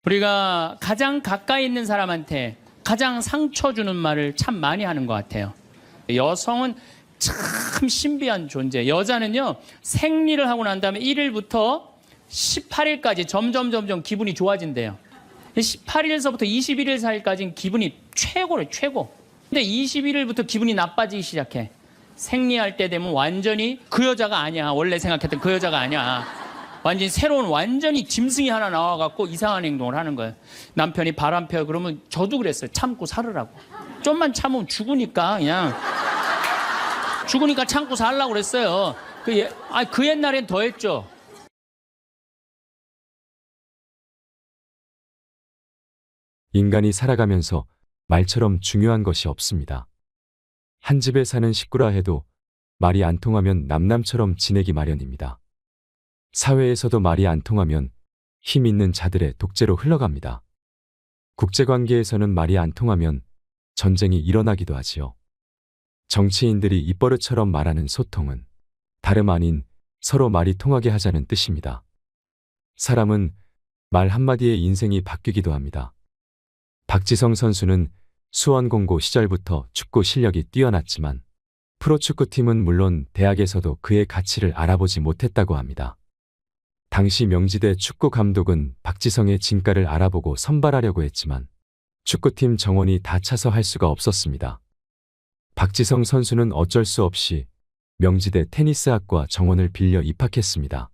우리가 가장 가까이 있는 사람한테 가장 상처 주는 말을 참 많이 하는 것 같아요. 여성은 참 신비한 존재. 여자는요, 생리를 하고 난 다음에 1일부터 18일까지 점점 기분이 좋아진대요. 18일서부터 21일 사이까지는 기분이 최고래, 최고. 근데 21일부터 기분이 나빠지기 시작해. 생리할 때 되면 완전히 그 여자가 아니야. 원래 생각했던 그 여자가 아니야. 완전히 새로운 완전히 짐승이 하나 나와갖고 이상한 행동을 하는 거예요. 남편이 바람 펴요. 그러면 저도 그랬어요. 참고 살으라고. 좀만 참으면 죽으니까 그냥. 죽으니까 참고 살라고 그랬어요. 그 옛날엔 더 했죠. 인간이 살아가면서 말처럼 중요한 것이 없습니다. 한 집에 사는 식구라 해도 말이 안 통하면 남남처럼 지내기 마련입니다. 사회에서도 말이 안 통하면 힘 있는 자들의 독재로 흘러갑니다. 국제관계에서는 말이 안 통하면 전쟁이 일어나기도 하지요. 정치인들이 입버릇처럼 말하는 소통은 다름 아닌 서로 말이 통하게 하자는 뜻입니다. 사람은 말 한마디에 인생이 바뀌기도 합니다. 박지성 선수는 수원공고 시절부터 축구 실력이 뛰어났지만 프로축구팀은 물론 대학에서도 그의 가치를 알아보지 못했다고 합니다. 당시 명지대 축구 감독은 박지성의 진가를 알아보고 선발하려고 했지만 축구팀 정원이 다 차서 할 수가 없었습니다. 박지성 선수는 어쩔 수 없이 명지대 테니스학과 정원을 빌려 입학했습니다.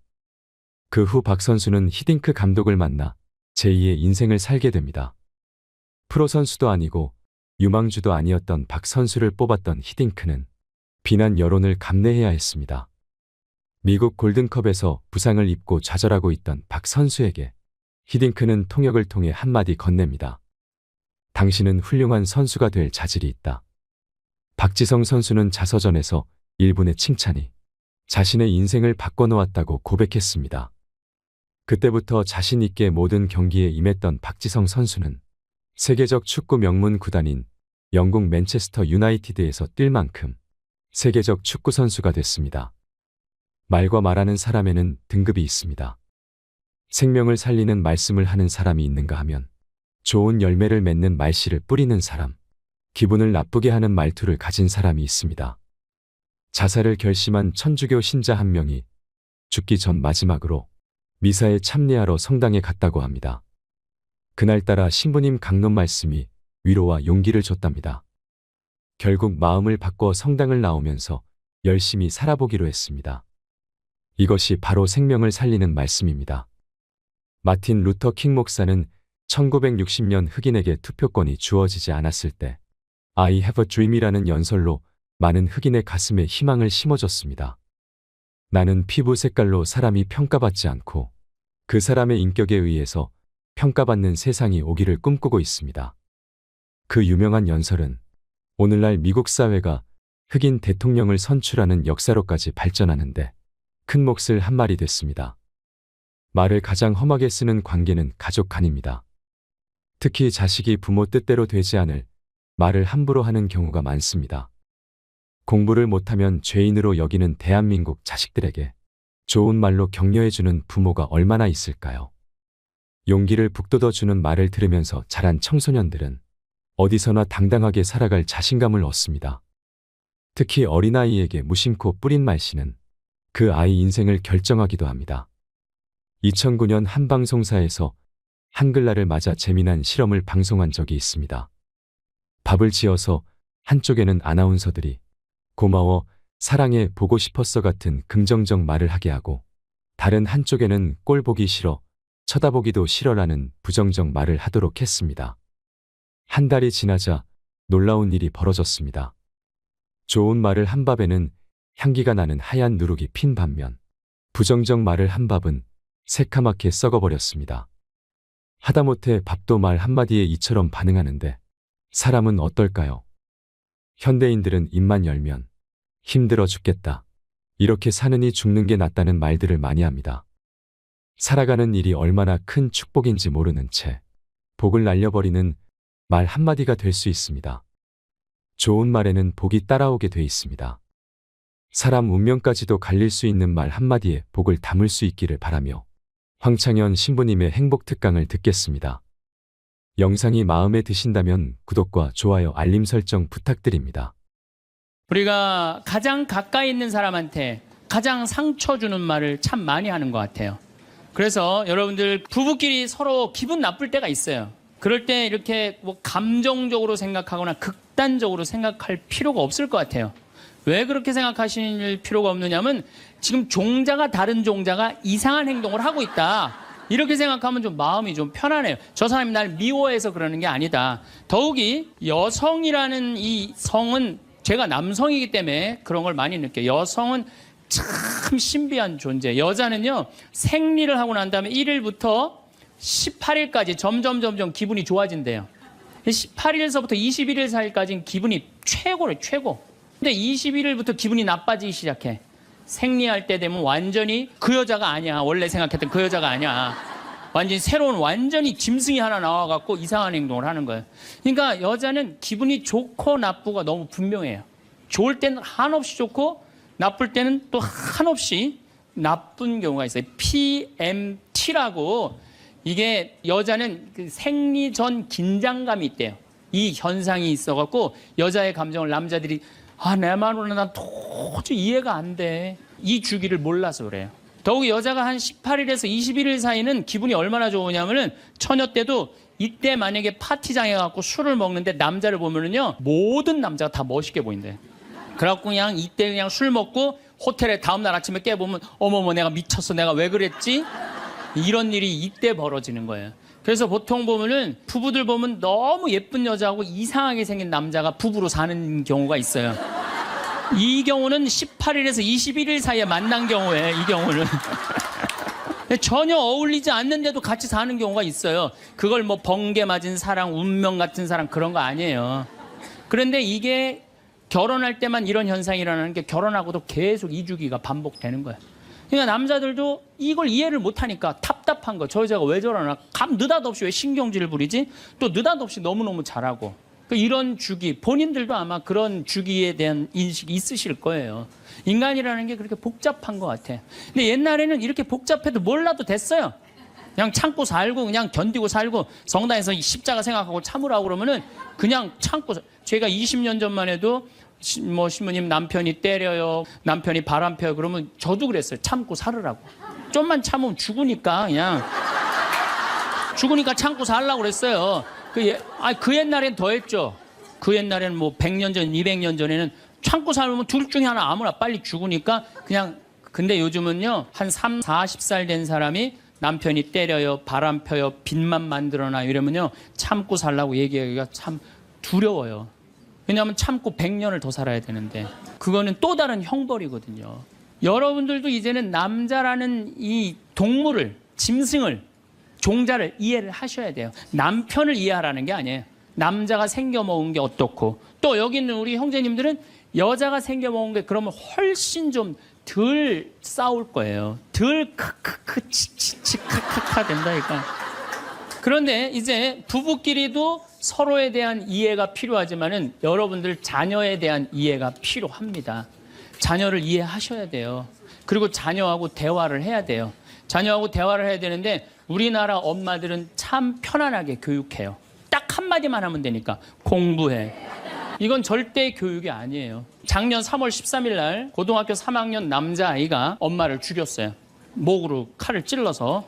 그 후 박 선수는 히딩크 감독을 만나 제2의 인생을 살게 됩니다. 프로 선수도 아니고 유망주도 아니었던 박 선수를 뽑았던 히딩크는 비난 여론을 감내해야 했습니다. 미국 골든컵에서 부상을 입고 좌절하고 있던 박 선수에게 히딩크는 통역을 통해 한마디 건넵니다. 당신은 훌륭한 선수가 될 자질이 있다. 박지성 선수는 자서전에서 일본의 칭찬이 자신의 인생을 바꿔놓았다고 고백했습니다. 그때부터 자신 있게 모든 경기에 임했던 박지성 선수는 세계적 축구 명문 구단인 영국 맨체스터 유나이티드에서 뛸 만큼 세계적 축구 선수가 됐습니다. 말과 말하는 사람에는 등급이 있습니다. 생명을 살리는 말씀을 하는 사람이 있는가 하면 좋은 열매를 맺는 말씨를 뿌리는 사람, 기분을 나쁘게 하는 말투를 가진 사람이 있습니다. 자살을 결심한 천주교 신자 한 명이 죽기 전 마지막으로 미사에 참례하러 성당에 갔다고 합니다. 그날따라 신부님 강론 말씀이 위로와 용기를 줬답니다. 결국 마음을 바꿔 성당을 나오면서 열심히 살아보기로 했습니다. 이것이 바로 생명을 살리는 말씀입니다. 마틴 루터 킹 목사는 1960년 흑인에게 투표권이 주어지지 않았을 때 I have a dream이라는 연설로 많은 흑인의 가슴에 희망을 심어줬습니다. 나는 피부 색깔로 사람이 평가받지 않고 그 사람의 인격에 의해서 평가받는 세상이 오기를 꿈꾸고 있습니다. 그 유명한 연설은 오늘날 미국 사회가 흑인 대통령을 선출하는 역사로까지 발전하는데 큰 몫을 한 말이 됐습니다. 말을 가장 험하게 쓰는 관계는 가족 간입니다. 특히 자식이 부모 뜻대로 되지 않을 말을 함부로 하는 경우가 많습니다. 공부를 못하면 죄인으로 여기는 대한민국 자식들에게 좋은 말로 격려해주는 부모가 얼마나 있을까요? 용기를 북돋워주는 말을 들으면서 자란 청소년들은 어디서나 당당하게 살아갈 자신감을 얻습니다. 특히 어린아이에게 무심코 뿌린 말씨는 그 아이 인생을 결정하기도 합니다. 2009년 한 방송사에서 한글날을 맞아 재미난 실험을 방송한 적이 있습니다. 밥을 지어서 한쪽에는 아나운서들이 고마워, 사랑해, 보고 싶었어 같은 긍정적 말을 하게 하고 다른 한쪽에는 꼴 보기 싫어, 쳐다보기도 싫어라는 부정적 말을 하도록 했습니다. 한 달이 지나자 놀라운 일이 벌어졌습니다. 좋은 말을 한 밥에는 향기가 나는 하얀 누룩이 핀 반면 부정적 말을 한 밥은 새카맣게 썩어버렸습니다. 하다못해 밥도 말 한마디에 이처럼 반응하는데 사람은 어떨까요? 현대인들은 입만 열면 힘들어 죽겠다, 이렇게 사느니 죽는 게 낫다는 말들을 많이 합니다. 살아가는 일이 얼마나 큰 축복인지 모르는 채 복을 날려버리는 말 한마디가 될 수 있습니다. 좋은 말에는 복이 따라오게 돼 있습니다. 사람 운명까지도 갈릴 수 있는 말 한마디에 복을 담을 수 있기를 바라며 황창현 신부님의 행복 특강을 듣겠습니다. 영상이 마음에 드신다면 구독과 좋아요, 알림 설정 부탁드립니다. 우리가 가장 가까이 있는 사람한테 가장 상처 주는 말을 참 많이 하는 것 같아요. 그래서 여러분들 부부끼리 서로 기분 나쁠 때가 있어요. 그럴 때 이렇게 뭐 감정적으로 생각하거나 극단적으로 생각할 필요가 없을 것 같아요. 왜 그렇게 생각하실 필요가 없느냐면 지금 종자가 다른 종자가 이상한 행동을 하고 있다. 이렇게 생각하면 좀 마음이 좀 편안해요. 저 사람이 날 미워해서 그러는 게 아니다. 더욱이 여성이라는 이 성은 제가 남성이기 때문에 그런 걸 많이 느껴요. 여성은 참 신비한 존재. 여자는요, 생리를 하고 난 다음에 1일부터 18일까지 점점 기분이 좋아진대요. 18일서부터 21일 사이까지는 기분이 최고래요, 최고. 근데 21일부터 기분이 나빠지기 시작해. 생리할 때 되면 완전히 그 여자가 아니야. 원래 생각했던 그 여자가 아니야. 완전히 새로운 완전히 짐승이 하나 나와갖고 이상한 행동을 하는 거예요. 그러니까 여자는 기분이 좋고 나쁘고 너무 분명해요. 좋을 때는 한없이 좋고 나쁠 때는 또 한없이 나쁜 경우가 있어요. PMT라고 이게 여자는 그 생리 전 긴장감이 있대요. 이 현상이 있어갖고 여자의 감정을 남자들이 내 말로는 난 도저히 이해가 안 돼. 이 주기를 몰라서 그래요. 더욱이 여자가 한 18일에서 21일 사이는 기분이 얼마나 좋으냐면은 처녀 때도 이때 만약에 파티장에 가고 술을 먹는데 남자를 보면은요 모든 남자가 다 멋있게 보인대. 그래갖고 그냥 이때 그냥 술 먹고 호텔에 다음날 아침에 깨보면 어머머 내가 미쳤어 내가 왜 그랬지? 이런 일이 이때 벌어지는 거예요. 그래서 보통 보면은 부부들 보면 너무 예쁜 여자하고 이상하게 생긴 남자가 부부로 사는 경우가 있어요. 이 경우는 18일에서 21일 사이에 만난 경우에 이 경우는 전혀 어울리지 않는데도 같이 사는 경우가 있어요. 그걸 뭐 번개 맞은 사랑, 운명 같은 사랑 그런 거 아니에요. 그런데 이게 결혼할 때만 이런 현상이 일어나는 게 결혼하고도 계속 이 주기가 반복되는 거예요. 그러니까 남자들도 이걸 이해를 못하니까 답답한 거. 저 여자가 왜 저러나. 느닷없이 왜 신경질을 부리지? 또 느닷없이 너무너무 잘하고. 이런 주기, 본인들도 아마 그런 주기에 대한 인식이 있으실 거예요. 인간이라는 게 그렇게 복잡한 것 같아. 근데 옛날에는 이렇게 복잡해도 몰라도 됐어요. 그냥 참고 살고 그냥 견디고 살고 성당에서 십자가 생각하고 참으라고 그러면은 그냥 참고. 제가 20년 전만 해도 뭐 신부님 남편이 때려요, 남편이 바람 펴요 그러면 저도 그랬어요. 참고 살으라고. 좀만 참으면 죽으니까 그냥 죽으니까 참고 살라고 그랬어요. 그 옛날엔 더 했죠. 그 옛날에는 뭐 100년 전, 200년 전에는 참고 살면 둘 중에 하나 아무나 빨리 죽으니까 그냥. 근데 요즘은요 한 3, 40살 된 사람이 남편이 때려요, 바람 펴요, 빚만 만들어놔 이러면요 참고 살라고 얘기하기가 참 두려워요. 왜냐하면 참고 100년을 더 살아야 되는데 그거는 또 다른 형벌이거든요. 여러분들도 이제는 남자라는 이 동물을, 짐승을, 종자를 이해를 하셔야 돼요. 남편을 이해하라는 게 아니에요. 남자가 생겨먹은 게 어떻고 또 여기 있는 우리 형제님들은 여자가 생겨먹은 게 그러면 훨씬 좀 덜 싸울 거예요. 덜 크크크 치치치 카카카 된다니까. 그런데 이제 부부끼리도 서로에 대한 이해가 필요하지만은 여러분들 자녀에 대한 이해가 필요합니다. 자녀를 이해하셔야 돼요. 그리고 자녀하고 대화를 해야 돼요. 자녀하고 대화를 해야 되는데 우리나라 엄마들은 참 편안하게 교육해요. 딱 한마디만 하면 되니까 공부해. 이건 절대 교육이 아니에요. 작년 3월 13일 날 고등학교 3학년 남자아이가 엄마를 죽였어요. 목으로 칼을 찔러서.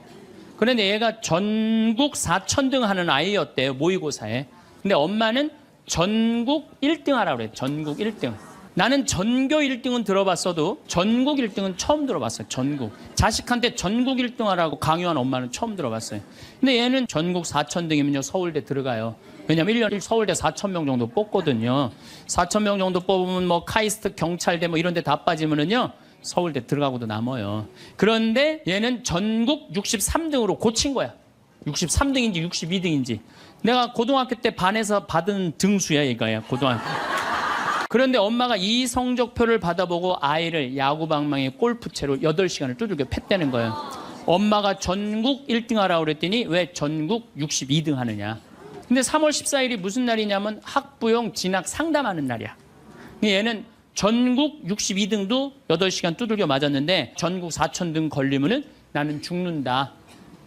그런데 얘가 전국 4천등 하는 아이였대요. 모의고사에. 근데 엄마는 전국 1등 하라고 그래요. 전국 1등. 나는 전교 1등은 들어봤어도 전국 1등은 처음 들어봤어요. 전국. 자식한테 전국 1등 하라고 강요한 엄마는 처음 들어봤어요. 근데 얘는 전국 4천등이면요 서울대 들어가요. 왜냐면 1년에 서울대 4,000명 정도 뽑거든요. 4,000명 정도 뽑으면 뭐 카이스트, 경찰대 뭐 이런 데 다 빠지면은요 서울대 들어가고도 남아요. 그런데 얘는 전국 63등으로 고친 거야. 63등인지 62등인지. 내가 고등학교 때 반에서 받은 등수야 이거야. 고등학교. 그런데 엄마가 이 성적표를 받아보고 아이를 야구방망이 골프채로 8시간을 두들겨 팼다는 거예요. 엄마가 전국 1등 하라고 그랬더니 왜 전국 62등 하느냐. 근데 3월 14일이 무슨 날이냐면 학부용 진학 상담하는 날이야. 얘는 전국 62등도 8시간 두들겨 맞았는데 전국 4,000등 걸리면은 나는 죽는다.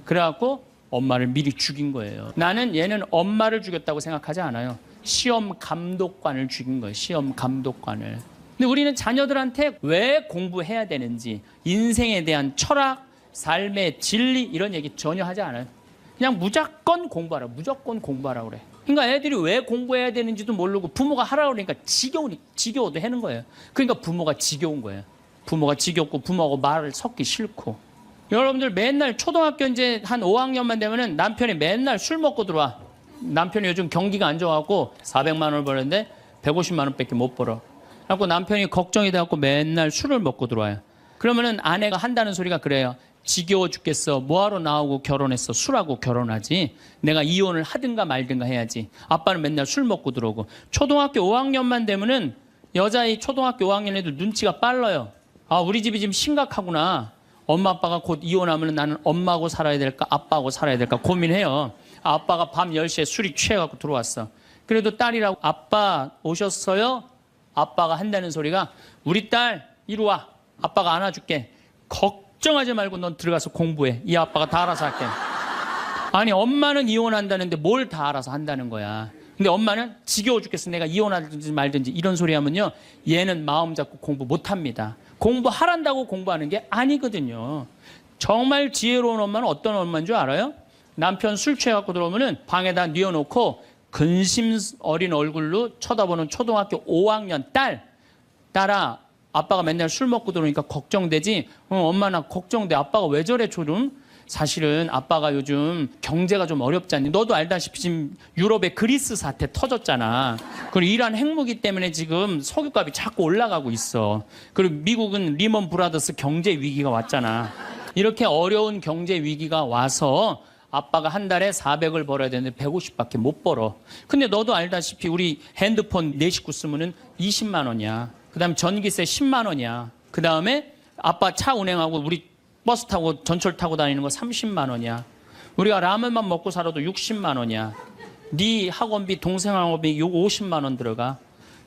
그래갖고 엄마를 미리 죽인 거예요. 나는 얘는 엄마를 죽였다고 생각하지 않아요. 시험 감독관을 죽인 거예요. 시험 감독관을. 근데 우리는 자녀들한테 왜 공부해야 되는지, 인생에 대한 철학, 삶의 진리 이런 얘기 전혀 하지 않아요. 그냥 무조건 공부하라. 무조건 공부하라 그래. 그러니까 애들이 왜 공부해야 되는지도 모르고 부모가 하라고 그러니까 지겨워도 하는 거예요. 그러니까 부모가 지겨운 거예요. 부모가 지겹고 부모하고 말을 섞기 싫고. 여러분들 맨날 초등학교 이제 한 5학년만 되면은 남편이 맨날 술 먹고 들어와. 남편이 요즘 경기가 안 좋아갖고 400만 원을 버는데 150만 원밖에 못 벌어. 그래갖고 남편이 걱정이 돼갖고 맨날 술을 먹고 들어와요. 그러면은 아내가 한다는 소리가 그래요. 지겨워 죽겠어. 뭐하러 나오고 결혼했어. 술하고 결혼하지. 내가 이혼을 하든가 말든가 해야지. 아빠는 맨날 술 먹고 들어오고. 초등학교 5학년만 되면은 여자의 초등학교 5학년 애들 눈치가 빨라요. 아, 우리 집이 지금 심각하구나. 엄마 아빠가 곧 이혼하면 나는 엄마하고 살아야 될까 아빠하고 살아야 될까 고민해요. 아빠가 밤 10시에 술이 취해갖고 들어왔어. 그래도 딸이라고 아빠 오셨어요? 아빠가 한다는 소리가 우리 딸 이리 와. 아빠가 안아줄게. 걱정하지 말고 넌 들어가서 공부해. 이 아빠가 다 알아서 할게. 아니 엄마는 이혼한다는데 뭘 다 알아서 한다는 거야. 근데 엄마는 지겨워 죽겠어. 내가 이혼하든지 말든지 이런 소리 하면요. 얘는 마음 잡고 공부 못합니다. 공부하란다고 공부하는 게 아니거든요. 정말 지혜로운 엄마는 어떤 엄마인 줄 알아요? 남편 술 취해갖고 들어오면은 방에다 뉘어놓고 근심 어린 얼굴로 쳐다보는 초등학교 5학년 딸아 아빠가 맨날 술 먹고 들어오니까 걱정되지? 엄마 나 걱정돼. 아빠가 왜 저래 조금? 사실은 아빠가 요즘 경제가 좀 어렵지 않니? 너도 알다시피 지금 유럽에 그리스 사태 터졌잖아. 그리고 이란 핵무기 때문에 지금 석유값이 자꾸 올라가고 있어. 그리고 미국은 리먼 브라더스 경제 위기가 왔잖아. 이렇게 어려운 경제 위기가 와서 아빠가 한 달에 400을 벌어야 되는데 150밖에 못 벌어. 근데 너도 알다시피 우리 핸드폰 네 식구 쓰면은 20만 원이야. 그다음에 전기세 10만 원이야. 그다음에 아빠 차 운행하고 우리 버스 타고 전철 타고 다니는 거 30만 원이야. 우리가 라면만 먹고 살아도 60만 원이야. 네 학원비, 동생 학원비 50만 원 들어가.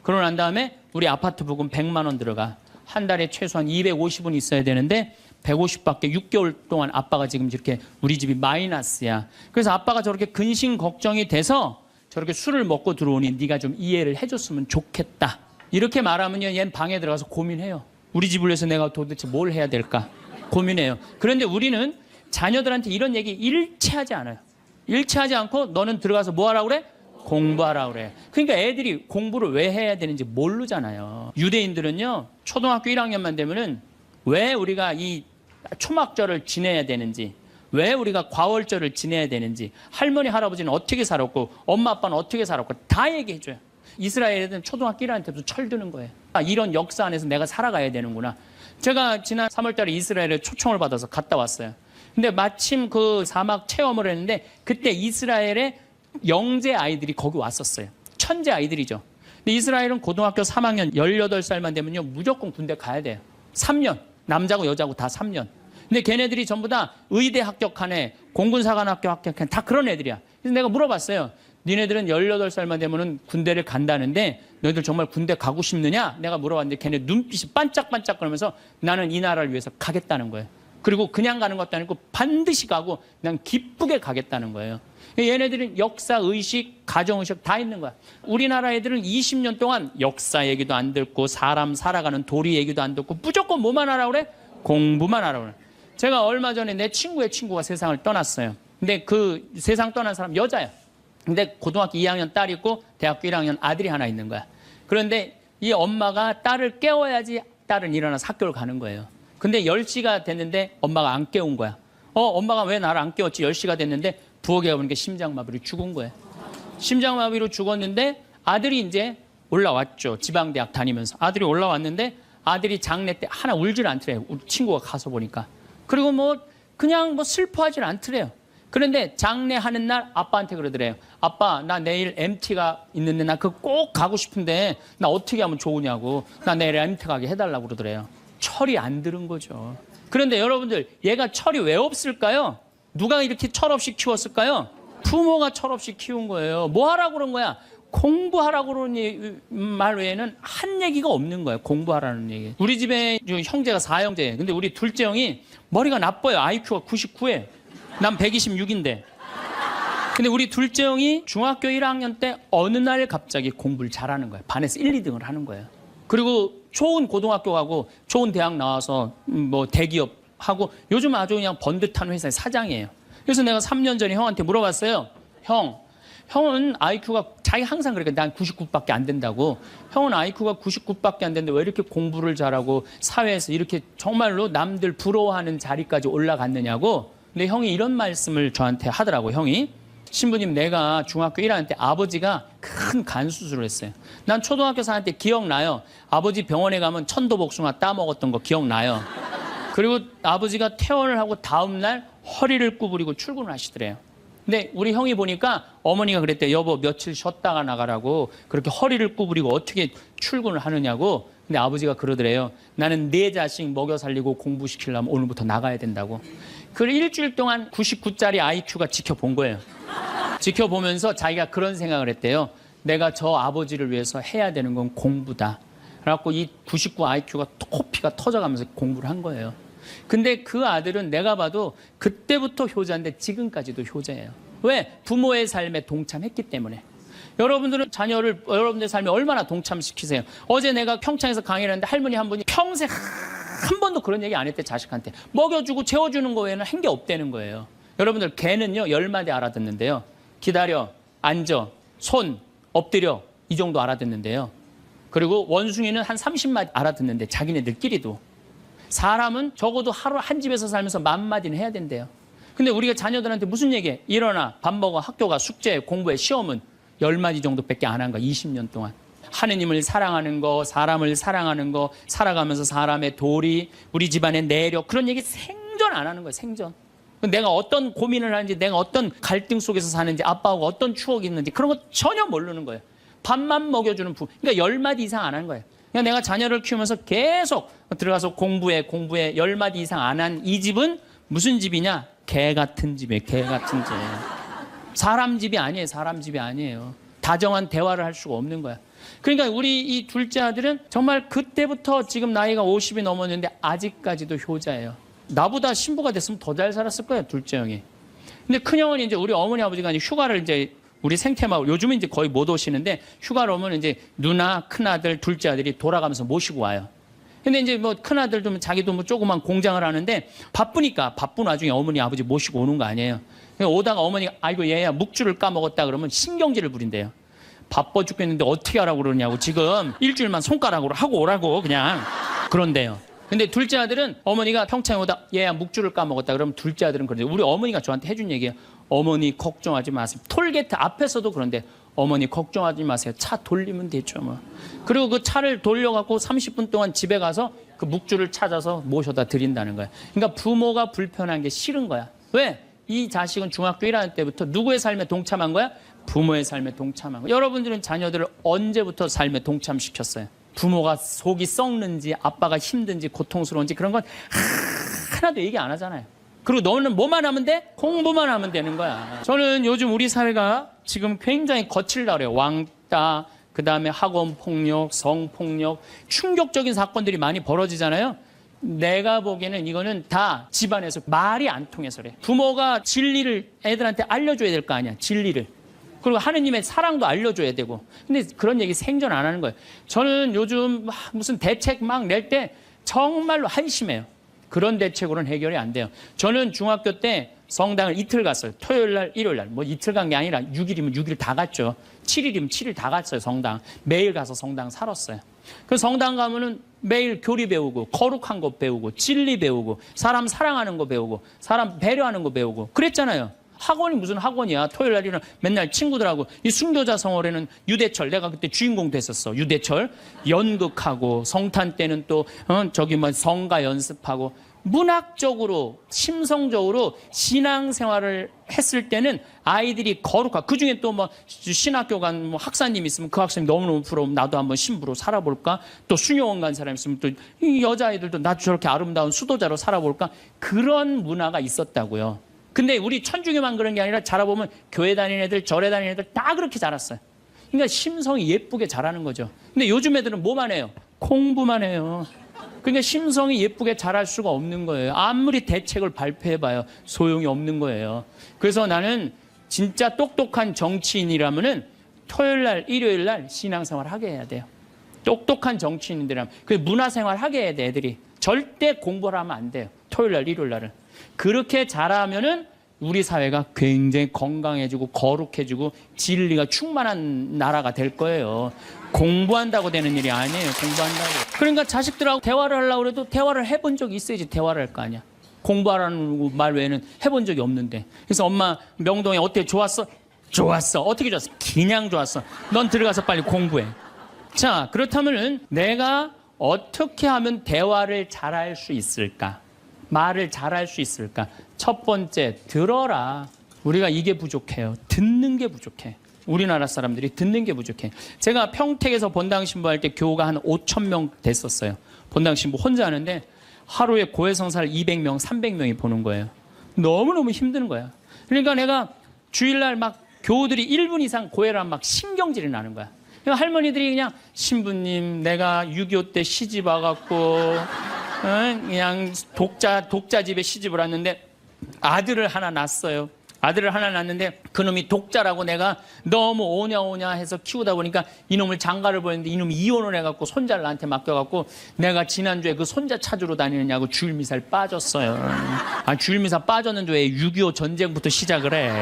그러고 난 다음에 우리 아파트 부금 100만 원 들어가. 한 달에 최소한 250은 있어야 되는데 150밖에 6개월 동안 아빠가 지금 이렇게 우리 집이 마이너스야. 그래서 아빠가 저렇게 근심 걱정이 돼서 저렇게 술을 먹고 들어오니 네가 좀 이해를 해줬으면 좋겠다. 이렇게 말하면요, 얘는 방에 들어가서 고민해요. 우리 집을 위해서 내가 도대체 뭘 해야 될까? 고민해요. 그런데 우리는 자녀들한테 이런 얘기 일체하지 않아요. 일체하지 않고 너는 들어가서 뭐 하라고 그래? 공부하라고 그래. 그러니까 애들이 공부를 왜 해야 되는지 모르잖아요. 유대인들은요, 초등학교 1학년만 되면은 왜 우리가 이 초막절을 지내야 되는지, 왜 우리가 과월절을 지내야 되는지, 할머니 할아버지는 어떻게 살았고 엄마 아빠는 어떻게 살았고 다 얘기해줘요. 이스라엘 애들은 초등학교 1학년 때부터 철드는 거예요. 아, 이런 역사 안에서 내가 살아가야 되는구나. 제가 지난 3월 달에 이스라엘에 초청을 받아서 갔다 왔어요. 근데 마침 그 사막 체험을 했는데 그때 이스라엘의 영재 아이들이 거기 왔었어요. 천재 아이들이죠. 근데 이스라엘은 고등학교 3학년 18살만 되면요, 무조건 군대 가야 돼요. 3년. 남자고 여자고 다 3년. 근데 걔네들이 전부 다 의대 합격한 애, 공군사관학교 합격한 애, 다 그런 애들이야. 그래서 내가 물어봤어요. 니네들은 18살만 되면은 군대를 간다는데 너희들 정말 군대 가고 싶느냐? 내가 물어봤는데 걔네 눈빛이 반짝반짝 거리면서 나는 이 나라를 위해서 가겠다는 거예요. 그리고 그냥 가는 것도 아니고 반드시 가고 그냥 기쁘게 가겠다는 거예요. 얘네들은 역사, 의식, 가정의식 다 있는 거야. 우리나라 애들은 20년 동안 역사 얘기도 안 듣고 사람 살아가는 도리 얘기도 안 듣고 무조건 뭐만 하라고 그래? 공부만 하라고 그래. 제가 얼마 전에 내 친구의 친구가 세상을 떠났어요. 근데 그 세상 떠난 사람 여자야. 근데 고등학교 2학년 딸이 있고 대학교 1학년 아들이 하나 있는 거야. 그런데 이 엄마가 딸을 깨워야지 딸은 일어나서 학교를 가는 거예요. 근데 10시가 됐는데 엄마가 안 깨운 거야. 엄마가 왜 나를 안 깨웠지? 10시가 됐는데 부엌에 가보니까 심장마비로 죽은 거예요. 심장마비로 죽었는데 아들이 이제 올라왔죠. 지방대학 다니면서. 아들이 올라왔는데 아들이 장례 때 하나 울질 않더래요. 우리 친구가 가서 보니까. 그리고 그냥 슬퍼하질 않더래요. 그런데 장례하는 날 아빠한테 그러더래요. 아빠, 나 내일 MT가 있는데 나 그거 꼭 가고 싶은데 나 어떻게 하면 좋으냐고. 나 내일 MT 가게 해달라고 그러더래요. 철이 안 들은 거죠. 그런데 여러분들, 얘가 철이 왜 없을까요? 누가 이렇게 철없이 키웠을까요? 부모가 철없이 키운 거예요. 뭐 하라고 그런 거야? 공부하라고 그러는 말 외에는 한 얘기가 없는 거예요. 공부하라는 얘기. 우리 집에 형제가 4형제. 근데 우리 둘째 형이 머리가 나빠요. IQ가 99에. 난 126인데. 근데 우리 둘째 형이 중학교 1학년 때 어느 날 갑자기 공부를 잘하는 거예요. 반에서 1, 2등을 하는 거예요. 그리고 좋은 고등학교 가고 좋은 대학 나와서 뭐 대기업 하고 요즘 아주 그냥 번듯한 회사의 사장이에요. 그래서 내가 3년 전에 형한테 물어봤어요. 형은 IQ가 자기 항상 그러니까 난 99밖에 안 된다고. 형은 IQ가 99밖에 안 되는데 왜 이렇게 공부를 잘하고 사회에서 이렇게 정말로 남들 부러워하는 자리까지 올라갔느냐고. 근데 형이 이런 말씀을 저한테 하더라고. 형이 신부님, 내가 중학교 1학년 때 아버지가 큰 간 수술을 했어요. 난 초등학교 4학년 때 기억나요. 아버지 병원에 가면 천도복숭아 따먹었던 거 기억나요. 그리고 아버지가 퇴원을 하고 다음날 허리를 구부리고 출근을 하시더래요. 근데 우리 형이 보니까 어머니가 그랬대. 여보, 며칠 쉬었다가 나가라고. 그렇게 허리를 구부리고 어떻게 출근을 하느냐고. 근데 아버지가 그러더래요. 나는 내 자식 먹여 살리고 공부시키려면 오늘부터 나가야 된다고. 그 일주일 동안 99짜리 IQ가 지켜본 거예요. 지켜보면서 자기가 그런 생각을 했대요. 내가 저 아버지를 위해서 해야 되는 건 공부다. 그래갖고 이 99 IQ가 코피가 터져가면서 공부를 한 거예요. 근데 그 아들은 내가 봐도 그때부터 효자인데 지금까지도 효자예요. 왜? 부모의 삶에 동참했기 때문에. 여러분들은 자녀를 여러분들의 삶에 얼마나 동참시키세요? 어제 내가 평창에서 강의를 했는데 할머니 한 분이 평생 한 번도 그런 얘기 안 했대. 자식한테 먹여주고 재워주는 거 외에는 한 게 없다는 거예요. 여러분들 개는요 10마디 알아듣는데요. 기다려, 앉아, 손, 엎드려 이 정도 알아듣는데요. 그리고 원숭이는 한 30마디 알아듣는데 자기네들끼리도. 사람은 적어도 하루 한 집에서 살면서 10,000마디는 해야 된대요. 근데 우리가 자녀들한테 무슨 얘기해? 일어나, 밥 먹어, 학교 가, 숙제, 공부해, 시험은 10마디 정도밖에 안 한 거야. 20년 동안. 하느님을 사랑하는 거, 사람을 사랑하는 거, 살아가면서 사람의 도리, 우리 집안의 내력, 그런 얘기 생전 안 하는 거예요. 생전. 내가 어떤 고민을 하는지, 내가 어떤 갈등 속에서 사는지, 아빠하고 어떤 추억이 있는지 그런 거 전혀 모르는 거예요. 밥만 먹여주는 그러니까 10마디 이상 안 한 거예요. 그냥 내가 자녀를 키우면서 계속 들어가서 공부해 10마디 이상 안 한 이 집은 무슨 집이냐? 개 같은 집이에요. 개 같은 집. 사람 집이 아니에요. 사람 집이 아니에요. 다정한 대화를 할 수가 없는 거야. 그러니까 우리 이 둘째 아들은 정말 그때부터 지금 나이가 50이 넘었는데 아직까지도 효자예요. 나보다 신부가 됐으면 더 잘 살았을 거예요. 둘째 형이. 근데 큰 형은 이제 우리 어머니 아버지가 이제 휴가를 이제 우리 생태마을 요즘은 이제 거의 못 오시는데 휴가를 오면 이제 누나, 큰아들, 둘째 아들이 돌아가면서 모시고 와요. 근데 이제 뭐 큰아들도 자기도 뭐 조그만 공장을 하는데 바쁘니까 바쁜 와중에 어머니 아버지 모시고 오는 거 아니에요. 오다가 어머니가 아이고 얘야 묵주를 까먹었다 그러면 신경질을 부린대요. 바빠 죽겠는데 어떻게 하라고 그러냐고. 지금 일주일만 손가락으로 하고 오라고 그냥 그런데요. 근데 둘째 아들은 어머니가 평창에 오다 얘야 묵주를 까먹었다 그러면 둘째 아들은 그런데 우리 어머니가 저한테 해준 얘기예요. 어머니 걱정하지 마세요. 톨게이트 앞에서도 그런데 어머니 걱정하지 마세요. 차 돌리면 되죠 뭐. 그리고 그 차를 돌려갖고 30분 동안 집에 가서 그 묵주를 찾아서 모셔다 드린다는 거야. 그러니까 부모가 불편한 게 싫은 거야. 왜? 이 자식은 중학교 1학년 때부터 누구의 삶에 동참한 거야? 부모의 삶에 동참한 거야. 여러분들은 자녀들을 언제부터 삶에 동참시켰어요? 부모가 속이 썩는지 아빠가 힘든지 고통스러운지 그런 건 하나도 얘기 안 하잖아요. 그리고 너는 뭐만 하면 돼? 공부만 하면 되는 거야. 저는 요즘 우리 사회가 지금 굉장히 거칠다 그래요. 왕따, 그다음에 학원 폭력, 성폭력, 충격적인 사건들이 많이 벌어지잖아요. 내가 보기에는 이거는 다 집안에서 말이 안 통해서 그래. 부모가 진리를 애들한테 알려줘야 될 거 아니야. 진리를. 그리고 하느님의 사랑도 알려줘야 되고. 근데 그런 얘기 생전 안 하는 거예요. 저는 요즘 무슨 대책 막 낼 때 정말로 한심해요. 그런 대책으로는 해결이 안 돼요. 저는 중학교 때 성당을 이틀 갔어요. 토요일 날, 일요일 날. 뭐 이틀 간 게 아니라 6일이면 6일 다 갔죠. 7일이면 7일 다 갔어요, 성당. 매일 가서 성당 살았어요. 그 성당 가면은 매일 교리 배우고, 거룩한 거 배우고, 진리 배우고, 사람 사랑하는 거 배우고, 사람 배려하는 거 배우고. 그랬잖아요. 학원이 무슨 학원이야. 토요일 날이는 맨날 친구들하고 이 순교자 성월에는 유대철 내가 그때 주인공 됐었어. 유대철 연극하고 성탄 때는 또 저기 뭐 성가 연습하고 문학적으로 심성적으로 신앙생활을 했을 때는 아이들이 거룩하고 그중에 또 뭐 신학교 간 뭐 학사님 있으면 그 학생이 너무너무 부러우면 나도 한번 신부로 살아볼까. 또 수녀원 간 사람 있으면 또 이 여자아이들도 나도 저렇게 아름다운 수도자로 살아볼까. 그런 문화가 있었다고요. 근데 우리 천주교만 그런 게 아니라 자라보면 교회 다니는 애들, 절에 다니는 애들 다 그렇게 자랐어요. 그러니까 심성이 예쁘게 자라는 거죠. 근데 요즘 애들은 뭐만 해요? 공부만 해요. 근데 심성이 예쁘게 자랄 수가 없는 거예요. 아무리 대책을 발표해봐요. 소용이 없는 거예요. 그래서 나는 진짜 똑똑한 정치인이라면은 토요일 날, 일요일 날 신앙생활 하게 해야 돼요. 똑똑한 정치인들이라면. 그 문화생활 하게 해야 돼, 애들이. 절대 공부를 하면 안 돼요. 토요일 날, 일요일 날은. 그렇게 잘하면은 우리 사회가 굉장히 건강해지고 거룩해지고 진리가 충만한 나라가 될 거예요. 공부한다고 되는 일이 아니에요. 공부한다고. 그러니까 자식들하고 대화를 하려고 해도 대화를 해본 적이 있어야지 대화를 할 거 아니야. 공부하라는 말 외에는 해본 적이 없는데. 그래서 엄마 명동에 어때? 좋았어? 좋았어. 어떻게 좋았어? 그냥 좋았어. 넌 들어가서 빨리 공부해. 자, 그렇다면은 내가 어떻게 하면 대화를 잘할 수 있을까? 말을 잘할 수 있을까? 첫 번째, 들어라. 우리가 이게 부족해요. 듣는 게 부족해. 우리나라 사람들이 듣는 게 부족해. 제가 평택에서 본당 신부할 때 교우가 한 5,000명 됐었어요. 본당 신부 혼자 하는데 하루에 고해성사를 200명, 300명이 보는 거예요. 너무너무 힘든 거야. 그러니까 내가 주일날 막 교우들이 1분 이상 고해를 하면 막 신경질이 나는 거야. 그러니까 할머니들이 그냥 신부님 내가 6.25 때 시집 와갖고 그냥 독자 집에 시집을 왔는데 아들을 하나 낳았어요. 아들을 하나 낳았는데 그놈이 독자라고 내가 너무 오냐 해서 키우다 보니까 이놈을 장가를 보냈는데 이놈이 이혼을 해갖고 손자를 나한테 맡겨갖고 내가 지난주에 그 손자 찾으러 다니느냐고 주일미사를 빠졌어요. 아, 주일미사 빠졌는데 왜 6.25 전쟁부터 시작을 해.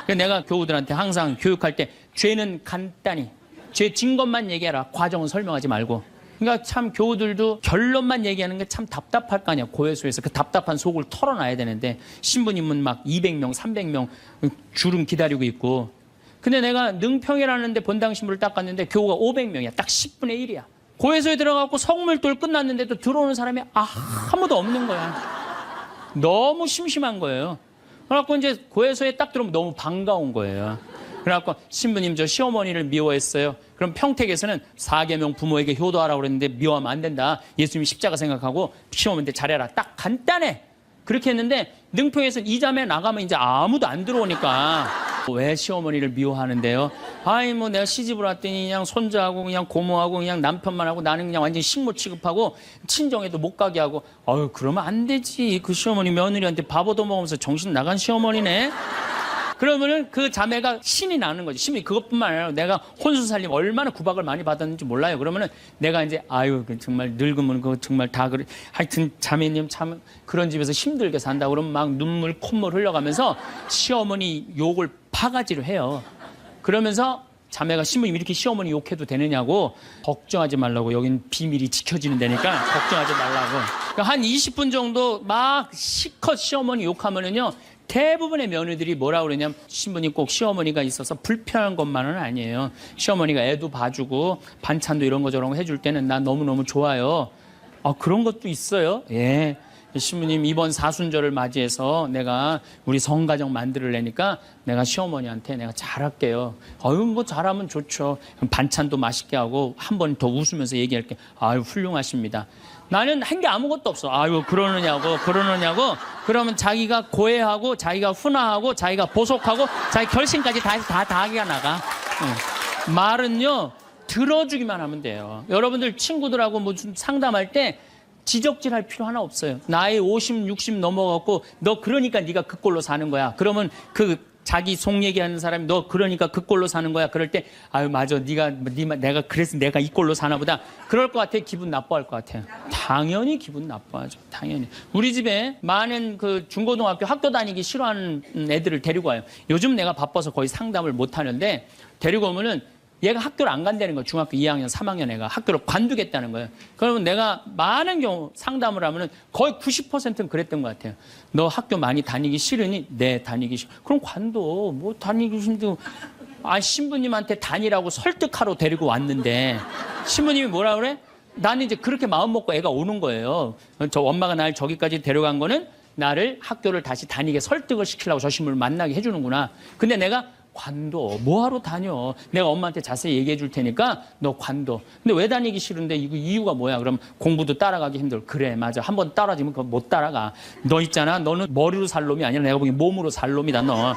그래서 내가 교우들한테 항상 교육할 때 죄는 간단히 죄 진 것만 얘기해라. 과정은 설명하지 말고. 그러니까 참 교우들도 결론만 얘기하는 게 참 답답할 거 아니야. 고해소에서 그 답답한 속을 털어놔야 되는데 신부님은 막 200명, 300명 줄은 기다리고 있고. 근데 내가 능평이라는 데 본당 신부를 딱 갔는데 교우가 500명이야. 딱 10분의 1이야. 고해소에 들어가고 성물돌 끝났는데도 들어오는 사람이 아무도 없는 거야. 너무 심심한 거예요. 그래갖고 이제 고해소에 딱 들어오면 너무 반가운 거예요. 그래갖고 신부님 저 시어머니를 미워했어요. 그럼 평택에서는 4계명 부모에게 효도하라고 그랬는데 미워하면 안 된다. 예수님이 십자가 생각하고 시어머니한테 잘해라. 딱 간단해. 그렇게 했는데 능평에서는 이 자매 나가면 이제 아무도 안 들어오니까 왜 시어머니를 미워하는데요? 아이 뭐 내가 시집을 왔더니 그냥 손자하고 그냥 고모하고 그냥 남편만 하고 나는 그냥 완전히 식모 취급하고 친정에도 못 가게 하고 아유 그러면 안 되지. 그 시어머니 며느리한테 밥 얻어먹으면서 정신 나간 시어머니네. 그러면은 그 자매가 신이 나는 거지. 신이 그것뿐만 아니라 내가 혼수 살림 얼마나 구박을 많이 받았는지 몰라요. 그러면은 내가 이제 아유 정말 늙으면 그거 정말 다 그래. 하여튼 자매님 참 그런 집에서 힘들게 산다. 그러면 막 눈물 콧물 흘려가면서 시어머니 욕을 바가지로 해요. 그러면서 자매가 신부님 이렇게 시어머니 욕해도 되느냐고 걱정하지 말라고. 여긴 비밀이 지켜지는 데니까 걱정하지 말라고. 그러니까 한 20분 정도 막 시컷 시어머니 욕하면은요. 대부분의 며느리들이 뭐라 그러냐면 신부님 꼭 시어머니가 있어서 불편한 것만은 아니에요. 시어머니가 애도 봐주고 반찬도 이런 거 저런 거 해줄 때는 난 너무너무 좋아요. 아 그런 것도 있어요. 예. 신부님 이번 사순절을 맞이해서 내가 우리 성가정 만들려니까 내가 시어머니한테 내가 잘할게요. 아유 뭐 잘하면 좋죠. 반찬도 맛있게 하고 한 번 더 웃으면서 얘기할게. 아유 훌륭하십니다. 나는 한 게 아무것도 없어. 아유 그러느냐고. 그러면 자기가 고해하고 자기가 훈화하고 자기가 보속하고 자기 결심까지 다 하기가 나가. 응. 말은요 들어주기만 하면 돼요. 여러분들 친구들하고 무슨 상담할 때 지적질할 필요 하나 없어요. 나이 50, 60 넘어갖고 너 그러니까 네가 그 꼴로 사는 거야. 그러면 그 자기 속 얘기하는 사람이 너 그러니까 그 꼴로 사는 거야. 그럴 때 아유 맞아 내가 그래서 내가 이 꼴로 사나 보다. 그럴 것 같아. 기분 나빠할 것 같아요. 당연히 기분 나빠하죠. 당연히. 우리 집에 많은 그 중고등학교 학교 다니기 싫어하는 애들을 데리고 와요. 요즘 내가 바빠서 거의 상담을 못 하는데 데리고 오면은 얘가 학교를 안 간다는 거예요. 중학교 2학년, 3학년 애가 학교를 관두겠다는 거예요. 그러면 내가 많은 경우 상담을 하면은 거의 90%는 그랬던 것 같아요. 너 학교 많이 다니기 싫으니? 네, 다니기 싫어. 그럼 관둬. 뭐 다니기 힘들고. 아, 신부님한테 다니라고 설득하러 데리고 왔는데 신부님이 뭐라 그래? 나는 이제 그렇게 마음 먹고 애가 오는 거예요. 저 엄마가 날 저기까지 데려간 거는 나를 학교를 다시 다니게 설득을 시키려고 저 신부를 만나게 해주는구나. 근데 내가 관둬. 뭐하러 다녀? 내가 엄마한테 자세히 얘기해 줄 테니까 너 관둬. 근데 왜 다니기 싫은데 이거 이유가 뭐야? 그럼 공부도 따라가기 힘들어. 그래 맞아. 한번 따라지면 그거 못 따라가. 너 있잖아. 너는 머리로 살 놈이 아니라 내가 보기엔 몸으로 살 놈이다 너.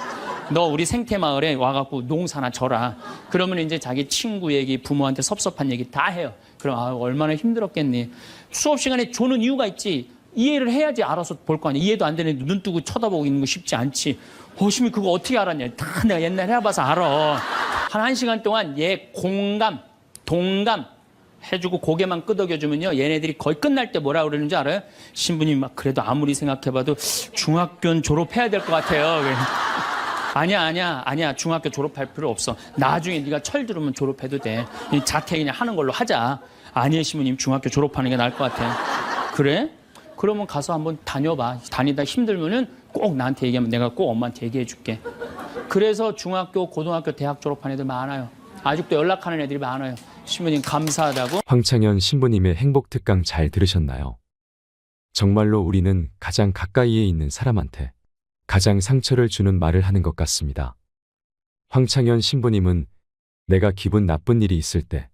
너 우리 생태마을에 와갖고 농사나 져라. 그러면 이제 자기 친구 얘기, 부모한테 섭섭한 얘기 다 해요. 그럼 아, 얼마나 힘들었겠니. 수업 시간에 조는 이유가 있지. 이해를 해야지 알아서 볼 거 아니야. 이해도 안 되는데 눈 뜨고 쳐다보고 있는 거 쉽지 않지. 호심이 그거 어떻게 알았냐. 다 내가 옛날에 해봐서 알아. 한 1시간 동안 얘 공감, 동감 해주고 고개만 끄덕여주면요. 얘네들이 거의 끝날 때 뭐라 그러는지 알아요? 신부님 막 그래도 아무리 생각해봐도 중학교는 졸업해야 될 것 같아요. 아니야. 중학교 졸업할 필요 없어. 나중에 네가 철 들으면 졸업해도 돼. 자퇴 그냥 하는 걸로 하자. 아니에요, 신부님. 중학교 졸업하는 게 나을 것 같아. 그래? 그러면 가서 한번 다녀봐. 다니다 힘들면은 꼭 나한테 얘기하면 내가 꼭 엄마한테 얘기해 줄게. 그래서 중학교, 고등학교, 대학 졸업한 애들 많아요. 아직도 연락하는 애들이 많아요. 신부님 감사하다고. 황창현 신부님의 행복 특강 잘 들으셨나요? 정말로 우리는 가장 가까이에 있는 사람한테 가장 상처를 주는 말을 하는 것 같습니다. 황창현 신부님은 내가 기분 나쁜 일이 있을 때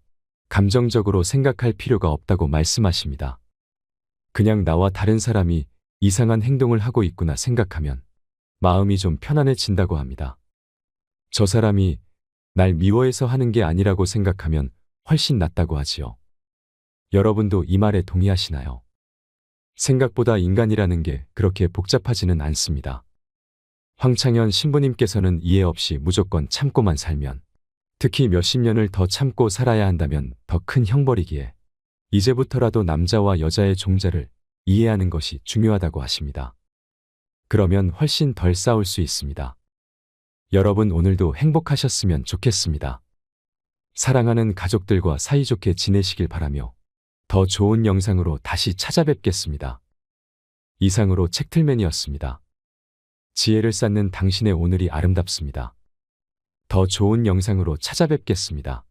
감정적으로 생각할 필요가 없다고 말씀하십니다. 그냥 나와 다른 사람이 이상한 행동을 하고 있구나 생각하면 마음이 좀 편안해진다고 합니다. 저 사람이 날 미워해서 하는 게 아니라고 생각하면 훨씬 낫다고 하지요. 여러분도 이 말에 동의하시나요? 생각보다 인간이라는 게 그렇게 복잡하지는 않습니다. 황창현 신부님께서는 이해 없이 무조건 참고만 살면, 특히 몇십 년을 더 참고 살아야 한다면 더 큰 형벌이기에 이제부터라도 남자와 여자의 종자를 이해하는 것이 중요하다고 하십니다. 그러면 훨씬 덜 싸울 수 있습니다. 여러분 오늘도 행복하셨으면 좋겠습니다. 사랑하는 가족들과 사이좋게 지내시길 바라며 더 좋은 영상으로 다시 찾아뵙겠습니다. 이상으로 책틀맨이었습니다. 지혜를 쌓는 당신의 오늘이 아름답습니다. 더 좋은 영상으로 찾아뵙겠습니다.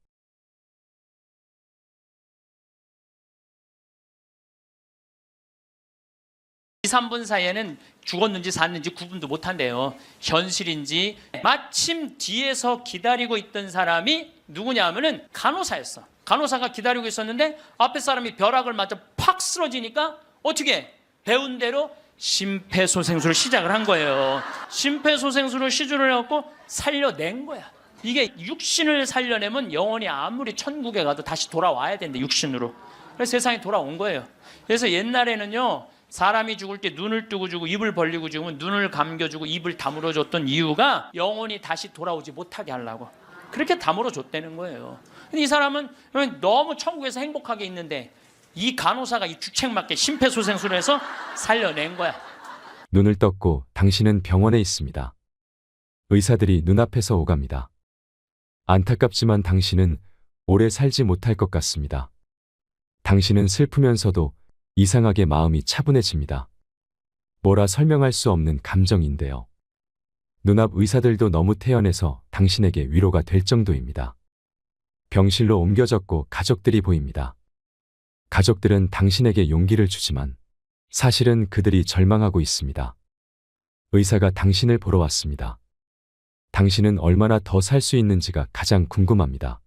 2, 3분 사이에는 죽었는지 샀는지 구분도 못한대요. 현실인지. 마침 뒤에서 기다리고 있던 사람이 누구냐 하면은 간호사였어. 간호사가 기다리고 있었는데 앞에 사람이 벼락을 맞아 팍 쓰러지니까 어떻게 배운 대로 심폐소생술을 시작을 한 거예요. 심폐소생술을 시술을 해갖고 살려낸 거야. 이게 육신을 살려내면 영혼이 아무리 천국에 가도 다시 돌아와야 된대, 육신으로. 그래서 세상에 돌아온 거예요. 그래서 옛날에는요, 사람이 죽을 때 눈을 뜨고 주고 입을 벌리고 죽으면 눈을 감겨주고 입을 다물어 줬던 이유가 영혼이 다시 돌아오지 못하게 하려고. 그렇게 다물어 줬다는 거예요. 근데 이 사람은 너무 천국에서 행복하게 있는데 이 간호사가 이 주책맞게 심폐소생술을 해서 살려낸 거야. 눈을 떴고 당신은 병원에 있습니다. 의사들이 눈앞에서 오갑니다. 안타깝지만 당신은 오래 살지 못할 것 같습니다. 당신은 슬프면서도 이상하게 마음이 차분해집니다. 뭐라 설명할 수 없는 감정인데요. 눈앞 의사들도 너무 태연해서 당신에게 위로가 될 정도입니다. 병실로 옮겨졌고 가족들이 보입니다. 가족들은 당신에게 용기를 주지만 사실은 그들이 절망하고 있습니다. 의사가 당신을 보러 왔습니다. 당신은 얼마나 더 살 수 있는지가 가장 궁금합니다.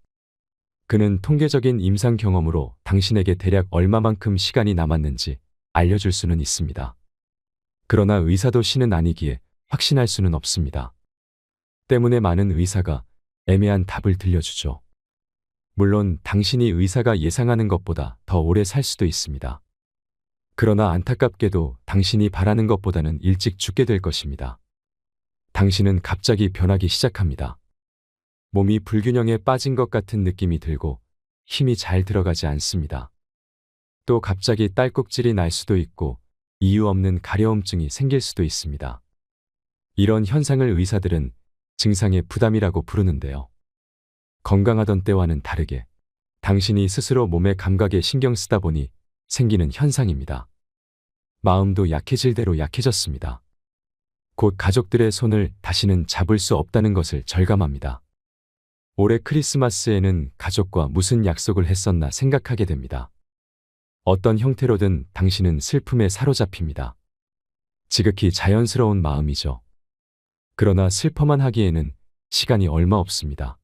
그는 통계적인 임상 경험으로 당신에게 대략 얼마만큼 시간이 남았는지 알려줄 수는 있습니다. 그러나 의사도 신은 아니기에 확신할 수는 없습니다. 때문에 많은 의사가 애매한 답을 들려주죠. 물론 당신이 의사가 예상하는 것보다 더 오래 살 수도 있습니다. 그러나 안타깝게도 당신이 바라는 것보다는 일찍 죽게 될 것입니다. 당신은 갑자기 변하기 시작합니다. 몸이 불균형에 빠진 것 같은 느낌이 들고 힘이 잘 들어가지 않습니다. 또 갑자기 딸꾹질이 날 수도 있고 이유 없는 가려움증이 생길 수도 있습니다. 이런 현상을 의사들은 증상의 부담이라고 부르는데요. 건강하던 때와는 다르게 당신이 스스로 몸의 감각에 신경 쓰다 보니 생기는 현상입니다. 마음도 약해질 대로 약해졌습니다. 곧 가족들의 손을 다시는 잡을 수 없다는 것을 절감합니다. 올해 크리스마스에는 가족과 무슨 약속을 했었나 생각하게 됩니다. 어떤 형태로든 당신은 슬픔에 사로잡힙니다. 지극히 자연스러운 마음이죠. 그러나 슬퍼만 하기에는 시간이 얼마 없습니다.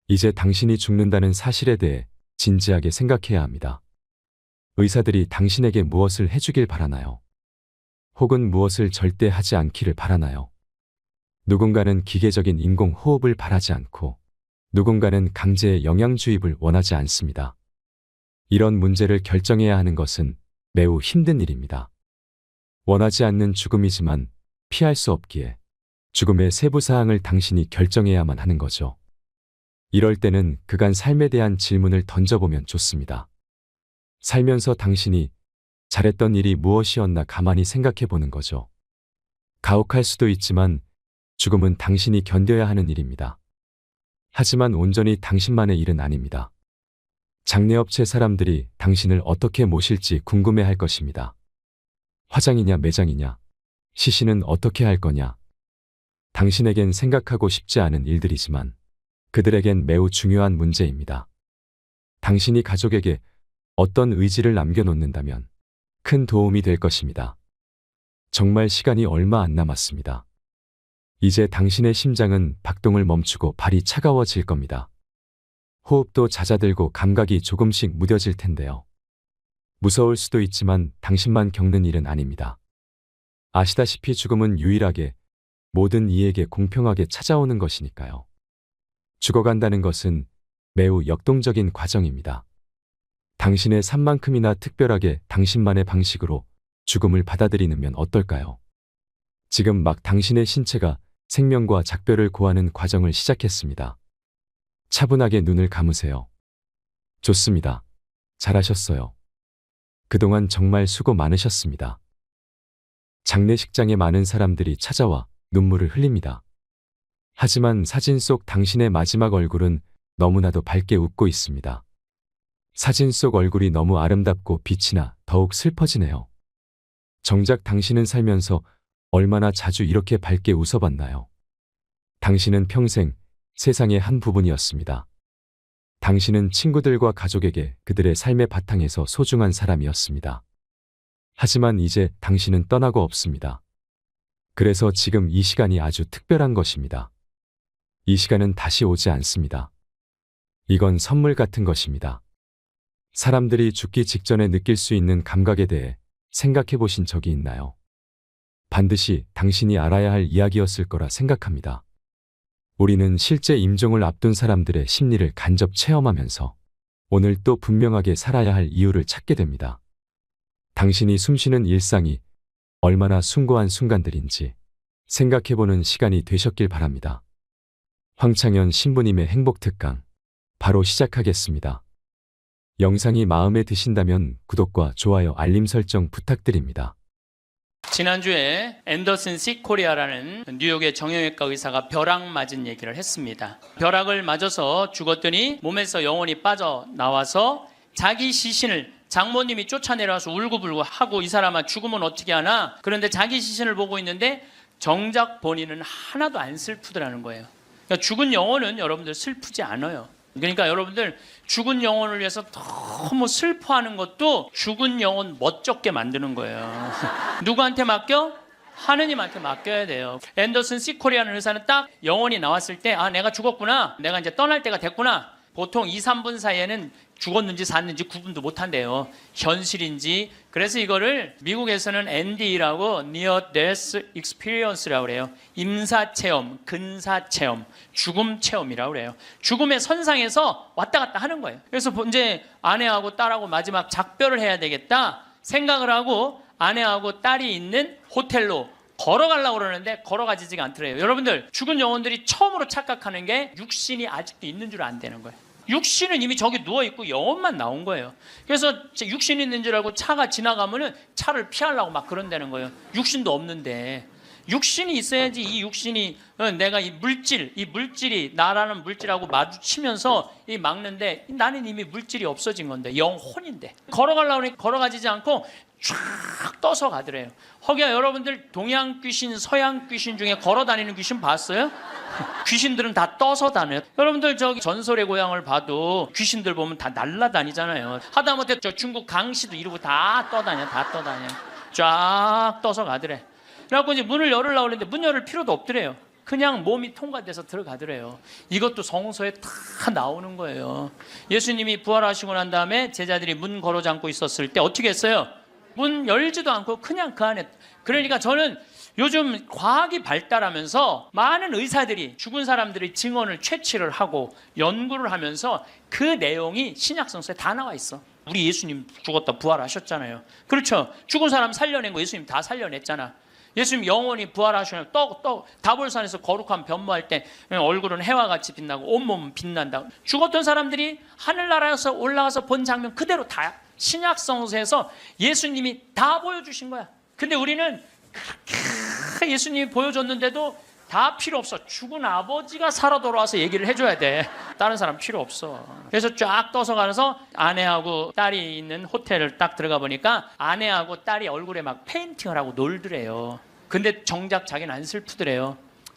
이제 당신이 죽는다는 사실에 대해 진지하게 생각해야 합니다. 의사들이 당신에게 무엇을 해주길 바라나요? 혹은 무엇을 절대 하지 않기를 바라나요? 누군가는 기계적인 인공 호흡을 바라지 않고 누군가는 강제의 영양 주입을 원하지 않습니다. 이런 문제를 결정해야 하는 것은 매우 힘든 일입니다. 원하지 않는 죽음이지만 피할 수 없기에 죽음의 세부 사항을 당신이 결정해야만 하는 거죠. 이럴 때는 그간 삶에 대한 질문을 던져보면 좋습니다. 살면서 당신이 잘했던 일이 무엇이었나 가만히 생각해 보는 거죠. 가혹할 수도 있지만 죽음은 당신이 견뎌야 하는 일입니다. 하지만 온전히 당신만의 일은 아닙니다. 장례업체 사람들이 당신을 어떻게 모실지 궁금해 할 것입니다. 화장이냐 매장이냐, 시신은 어떻게 할 거냐. 당신에겐 생각하고 싶지 않은 일들이지만 그들에겐 매우 중요한 문제입니다. 당신이 가족에게 어떤 의지를 남겨놓는다면 큰 도움이 될 것입니다. 정말 시간이 얼마 안 남았습니다. 이제 당신의 심장은 박동을 멈추고 발이 차가워질 겁니다. 호흡도 잦아들고 감각이 조금씩 무뎌질 텐데요. 무서울 수도 있지만 당신만 겪는 일은 아닙니다. 아시다시피 죽음은 유일하게 모든 이에게 공평하게 찾아오는 것이니까요. 죽어간다는 것은 매우 역동적인 과정입니다. 당신의 삶만큼이나 특별하게 당신만의 방식으로 죽음을 받아들이면 어떨까요? 지금 막 당신의 신체가 생명과 작별을 고하는 과정을 시작했습니다. 차분하게 눈을 감으세요. 좋습니다. 잘하셨어요. 그동안 정말 수고 많으셨습니다. 장례식장에 많은 사람들이 찾아와 눈물을 흘립니다. 하지만 사진 속 당신의 마지막 얼굴은 너무나도 밝게 웃고 있습니다. 사진 속 얼굴이 너무 아름답고 빛이 나 더욱 슬퍼지네요. 정작 당신은 살면서 얼마나 자주 이렇게 밝게 웃어봤나요? 당신은 평생 세상의 한 부분이었습니다. 당신은 친구들과 가족에게 그들의 삶의 바탕에서 소중한 사람이었습니다. 하지만 이제 당신은 떠나고 없습니다. 그래서 지금 이 시간이 아주 특별한 것입니다. 이 시간은 다시 오지 않습니다. 이건 선물 같은 것입니다. 사람들이 죽기 직전에 느낄 수 있는 감각에 대해 생각해 보신 적이 있나요? 반드시 당신이 알아야 할 이야기였을 거라 생각합니다. 우리는 실제 임종을 앞둔 사람들의 심리를 간접 체험하면서 오늘 또 분명하게 살아야 할 이유를 찾게 됩니다. 당신이 숨쉬는 일상이 얼마나 숭고한 순간들인지 생각해보는 시간이 되셨길 바랍니다. 황창현 신부님의 행복특강 바로 시작하겠습니다. 영상이 마음에 드신다면 구독과 좋아요, 알림 설정 부탁드립니다. 지난주에 앤더슨 시 코리아라는 뉴욕의 정형외과 의사가 벼락 맞은 얘기를 했습니다. 벼락을 맞아서 죽었더니 몸에서 영혼이 빠져나와서 자기 시신을 장모님이 쫓아내려와서 울고불고 하고 이 사람아 죽으면 어떻게 하나? 그런데 자기 시신을 보고 있는데 정작 본인은 하나도 안 슬프더라는 거예요. 그러니까 죽은 영혼은 여러분들 슬프지 않아요. 그러니까 여러분들 죽은 영혼을 위해서 너무 슬퍼하는 것도 죽은 영혼 멋쩍게 만드는 거예요. 누구한테 맡겨? 하느님한테 맡겨야 돼요. 앤더슨 시코리아는 의사는 딱 영혼이 나왔을 때 아 내가 죽었구나. 내가 이제 떠날 때가 됐구나. 보통 2, 3분 사이에는 죽었는지 샀는지 구분도 못한대요. 현실인지. 그래서 이거를 미국에서는 ND라고 Near Death Experience라고 그래요. 임사체험, 근사체험, 죽음체험이라고 그래요. 죽음의 선상에서 왔다 갔다 하는 거예요. 그래서 이제 아내하고 딸하고 마지막 작별을 해야 되겠다 생각을 하고 아내하고 딸이 있는 호텔로 걸어가려고 그러는데 걸어가지지가 않더래요. 여러분들 죽은 영혼들이 처음으로 착각하는 게 육신이 아직도 있는 줄 안 되는 거예요. 육신은 이미 저기 누워있고 영혼만 나온 거예요. 그래서 육신이 있는 줄 알고 차가 지나가면은 차를 피하려고 막 그런다는 거예요. 육신도 없는데 육신이 있어야지. 이 육신이 내가 이 물질이 나라는 물질하고 마주치면서 이 막는데 나는 이미 물질이 없어진 건데 영혼인데 걸어가려고 하니 걸어가지지 않고 쫙 떠서 가더래요. 허기야 여러분들 동양 귀신, 서양 귀신 중에 걸어다니는 귀신 봤어요? 귀신들은 다 떠서 다녀요. 여러분들 저기 전설의 고향을 봐도 귀신들 보면 다 날아다니잖아요. 하다못해 저 중국 강씨도 이러고 다 떠다녀. 쫙 떠서 가더래. 그래갖고 이제 문을 열으려고 그랬는데 문 열을 필요도 없더래요. 그냥 몸이 통과돼서 들어가더래요. 이것도 성서에 다 나오는 거예요. 예수님이 부활하시고 난 다음에 제자들이 문 걸어 잠고 있었을 때 어떻게 했어요? 문 열지도 않고 그냥 그 안에. 그러니까 저는 요즘 과학이 발달하면서 많은 의사들이 죽은 사람들의 증언을 채취를 하고 연구를 하면서 그 내용이 신약성서에 다 나와 있어. 우리 예수님 죽었다 부활하셨잖아요. 그렇죠? 죽은 사람 살려낸 거 예수님 다 살려냈잖아. 예수님 영원히 부활하시면 다볼산에서 거룩한 변모할 때 얼굴은 해와 같이 빛나고 온몸은 빛난다. 죽었던 사람들이 하늘나라에서 올라가서 본 장면 그대로 다 신약성서에서 예수님이 다 보여주신 거야. 근데 우리는 그렇게 예수님이 보여줬는데도 다 필요 없어. 죽은 아버지가 살아 돌아와서 얘기를 해줘야 돼. 다른 사람 필요 없어. 그래서 쫙 떠서 가서 아내하고 딸이 있는 호텔을 딱 들어가 보니까 아내하고 딸이 얼굴에 막 페인팅을 하고 놀더래요. 근데 정작 자기는 안 슬프더래요.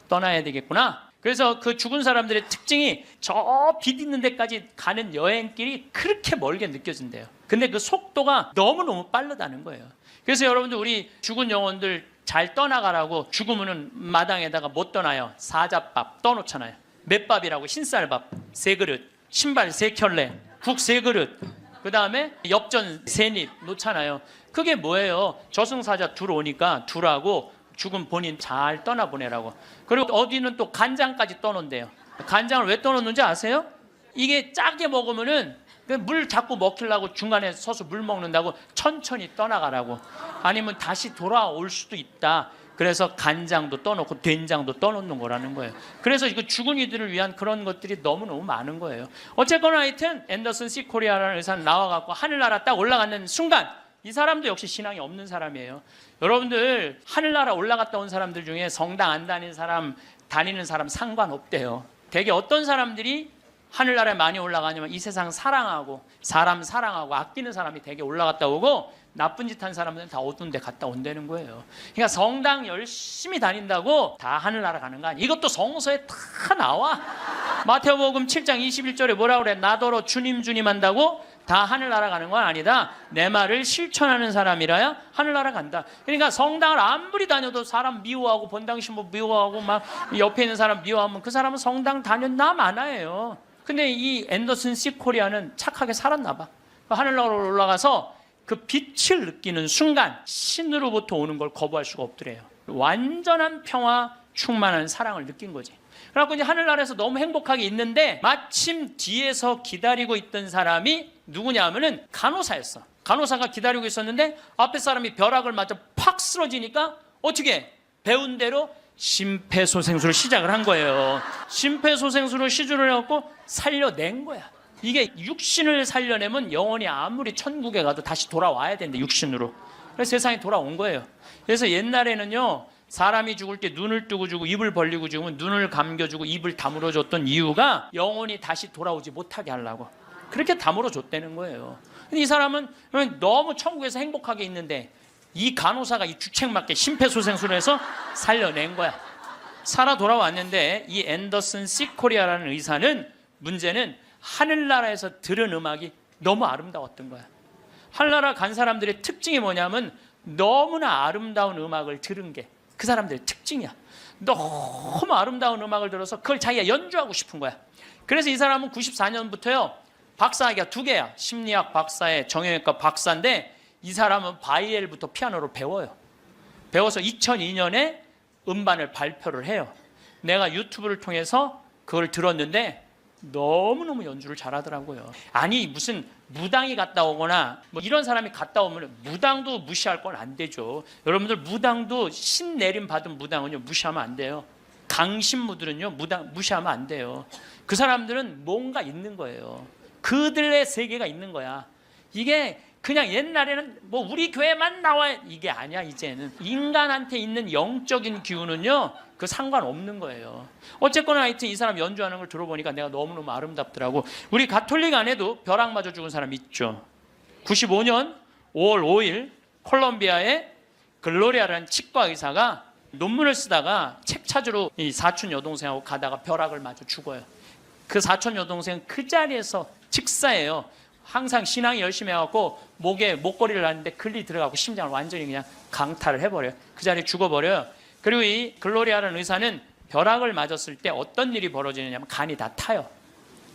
떠나야 되겠구나. 그래서 그 죽은 사람들의 특징이 저 빛 있는 데까지 가는 여행길이 그렇게 멀게 느껴진대요. 근데 그 속도가 너무너무 빠르다는 거예요. 그래서 여러분들 우리 죽은 영혼들 잘 떠나가라고 죽으면은 마당에다가 못 떠나요. 사자밥 떠놓잖아요. 맷밥이라고 흰쌀밥 3그릇, 신발 3켤레, 국 3그릇, 그 다음에 엽전 3입 놓잖아요. 그게 뭐예요? 저승사자 둘 오니까 둘하고 죽은 본인 잘 떠나보내라고. 그리고 어디는 또 간장까지 떠놓는데요. 간장을 왜 떠놓는지 아세요? 이게 짜게 먹으면은 물 자꾸 먹히려고 중간에 서서 물 먹는다고 천천히 떠나가라고. 아니면 다시 돌아올 수도 있다. 그래서 간장도 떠놓고 된장도 떠놓는 거라는 거예요. 그래서 이거 죽은 이들을 위한 그런 것들이 너무너무 많은 거예요. 어쨌거나 하여튼 앤더슨 C 코리아라는 의사는 나와갖고 하늘나라 딱 올라가는 순간 이 사람도 역시 신앙이 없는 사람이에요. 여러분들 하늘나라 올라갔다 온 사람들 중에 성당 안 다니는 사람 상관없대요. 되게 어떤 사람들이 하늘나라에 많이 올라가냐면 이 세상 사랑하고 사람 사랑하고 아끼는 사람이 되게 올라갔다 오고 나쁜 짓 한 사람들은 다 어두운 데 갔다 온다는 거예요. 그러니까 성당 열심히 다닌다고 다 하늘나라 가는 거 아니에요. 이것도 성서에 다 나와. 마태복음 7장 21절에 뭐라 그래? 나더러 주님 주님 한다고 다 하늘나라 가는 건 아니다. 내 말을 실천하는 사람이라야 하늘나라 간다. 그러니까 성당을 아무리 다녀도 사람 미워하고 본당 신부 미워하고 막 옆에 있는 사람 미워하면 그 사람은 성당 다녔나 마나예요. 근데 이 앤더슨 C 코리아는 착하게 살았나 봐. 하늘나라로 올라가서 그 빛을 느끼는 순간 신으로부터 오는 걸 거부할 수가 없더래요. 완전한 평화, 충만한 사랑을 느낀 거지. 그래갖고 이제 하늘나라에서 너무 행복하게 있는데 마침 뒤에서 기다리고 있던 사람이 누구냐 하면은 간호사였어. 간호사가 기다리고 있었는데 앞에 사람이 벼락을 맞아 팍 쓰러지니까 어떻게 배운 대로 심폐소생술을 시작을 한 거예요. 심폐소생술을 시주를 해갖고 살려낸 거야. 이게 육신을 살려내면 영혼이 아무리 천국에 가도 다시 돌아와야 되는데 육신으로. 그래서 세상에 돌아온 거예요. 그래서 옛날에는요 사람이 죽을 때 눈을 뜨고 주고 입을 벌리고 죽으면 눈을 감겨주고 입을 다물어 줬던 이유가 영혼이 다시 돌아오지 못하게 하려고 그렇게 다물어 줬다는 거예요. 근데 이 사람은 너무 천국에서 행복하게 있는데 이 간호사가 이 주책맞게 심폐소생술을 해서 살려낸 거야. 살아 돌아왔는데 이 앤더슨 C 코리아라는 의사는 문제는 하늘나라에서 들은 음악이 너무 아름다웠던 거야. 하늘나라 간 사람들의 특징이 뭐냐면 너무나 아름다운 음악을 들은 게 그 사람들의 특징이야. 너무 아름다운 음악을 들어서 그걸 자기가 연주하고 싶은 거야. 그래서 이 사람은 94년부터요 박사학위가 2개야. 심리학 박사에 정형외과 박사인데 이 사람은 바이엘부터 피아노를 배워요. 배워서 2002년에 음반을 발표를 해요. 내가 유튜브를 통해서 그걸 들었는데 너무너무 연주를 잘하더라고요. 아니 무슨 무당이 갔다 오거나 뭐 이런 사람이 갔다 오면 무당도 무시할 건 안 되죠. 여러분들 무당도 신 내림 받은 무당은요 무시하면 안 돼요. 강신무들은요 무당 무시하면 안 돼요. 그 사람들은 뭔가 있는 거예요. 그들의 세계가 있는 거야. 이게 그냥 옛날에는 뭐 우리 교회만 나와 이게 아니야. 이제는 인간한테 있는 영적인 기운은요 그 상관없는 거예요. 어쨌거나 하여튼 이 사람 연주하는 걸 들어보니까 내가 너무너무 아름답더라고. 우리 가톨릭 안에도 벼락 맞아 죽은 사람 있죠. 95년 5월 5일 콜롬비아의 글로리아라는 치과 의사가 논문을 쓰다가 책 찾으러 이 사촌 여동생하고 가다가 벼락을 맞아 죽어요. 그 사촌 여동생은 그 자리에서 즉사예요. 항상 신앙이 열심히 해갖고 목에 목걸이를 하는데 글리 들어가고 심장을 완전히 그냥 강탈을 해버려요. 그 자리에 죽어버려요. 그리고 이 글로리아라는 의사는 벼락을 맞았을 때 어떤 일이 벌어지느냐면 간이 다 타요.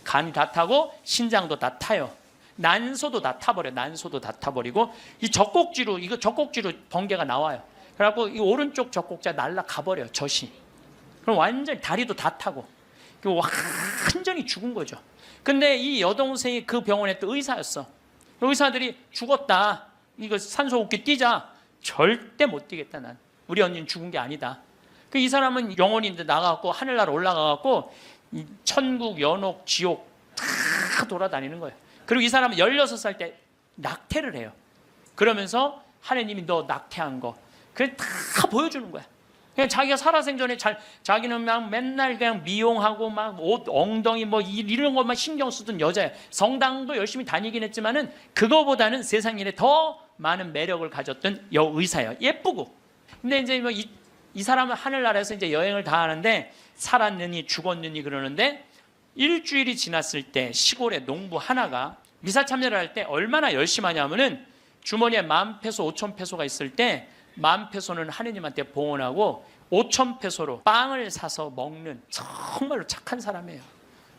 간이 다 타고 신장도 다 타요. 난소도 다 타버려요. 난소도 다 타버리고 이 젖꼭지로 번개가 나와요. 그래갖고 이 오른쪽 젖꼭지가 날아가 버려요. 젖이. 그럼 완전히 다리도 다 타고 완전히 죽은 거죠. 근데 이 여동생이 그 병원에 또 의사였어. 의사들이 죽었다, 이거 산소호흡기 뛰자. 절대 못 뛰겠다. 난 우리 언니는 죽은 게 아니다. 이 사람은 영혼인데 나가갖고 하늘나라 올라가갖고 천국, 연옥, 지옥 다 돌아다니는 거예요. 그리고 이 사람은 16살 때 낙태를 해요. 그러면서 하느님이 너 낙태한 거 그래 다 보여주는 거야. 그냥 자기가 살아생전에 자기는 막 맨날 그냥 미용하고 막 옷 엉덩이 뭐 이런 것만 신경 쓰던 여자야. 성당도 열심히 다니긴 했지만은 그거보다는 세상 일에 더 많은 매력을 가졌던 여의사예요. 예쁘고. 근데 이제 뭐 이 사람은 하늘나라에서 이제 여행을 다 하는데 살았느니 죽었느니 그러는데 일주일이 지났을 때 시골의 농부 하나가 미사 참여를 할 때 얼마나 열심히 하냐면은 주머니에 10,000페소, 5,000페소가 있을 때 10,000페소는 하느님한테 봉헌하고 5,000페소로 빵을 사서 먹는 정말로 착한 사람이에요.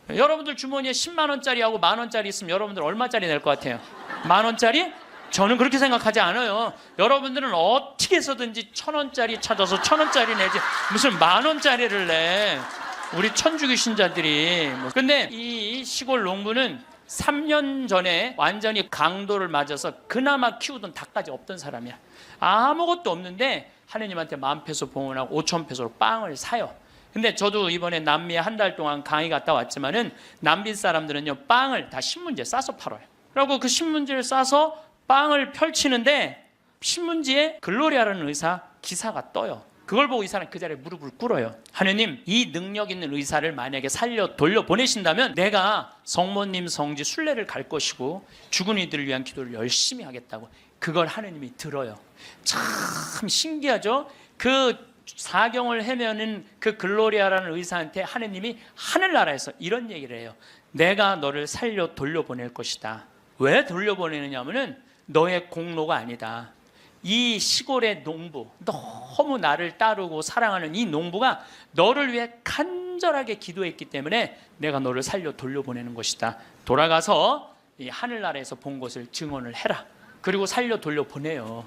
여러분들 주머니에 10만 원짜리하고 10,000원짜리 있으면 여러분들 얼마짜리 낼 것 같아요? 10,000원짜리? 저는 그렇게 생각하지 않아요. 여러분들은 어떻게 해서든지 1,000원짜리 찾아서 1,000원짜리 내지 무슨 10,000원짜리를 내. 우리 천주교 신자들이. 근데 이 시골 농부는 3년 전에 완전히 강도를 맞아서 그나마 키우던 닭까지 없던 사람이야. 아무것도 없는데 하느님한테 10,000페소 봉헌하고 5,000페소로 빵을 사요. 근데 저도 이번에 남미에 한 달 동안 강의 갔다 왔지만은 남미 사람들은요 빵을 다 신문지에 싸서 팔아요. 그리고 그 신문지를 싸서 빵을 펼치는데 신문지에 글로리아라는 의사 기사가 떠요. 그걸 보고 이 사람 그 자리에 무릎을 꿇어요. 하느님, 이 능력 있는 의사를 만약에 살려 돌려보내신다면 내가 성모님 성지 순례를 갈 것이고 죽은 이들을 위한 기도를 열심히 하겠다고. 그걸 하느님이 들어요. 참 신기하죠? 그 사경을 헤매는 그 글로리아라는 의사한테 하느님이 하늘나라에서 이런 얘기를 해요. 내가 너를 살려 돌려보낼 것이다. 왜 돌려보내느냐 하면은 너의 공로가 아니다. 이 시골의 농부, 너무 나를 따르고 사랑하는 이 농부가 너를 위해 간절하게 기도했기 때문에 내가 너를 살려 돌려보내는 것이다. 돌아가서 이 하늘나라에서 본 것을 증언을 해라. 그리고 살려 돌려보내요.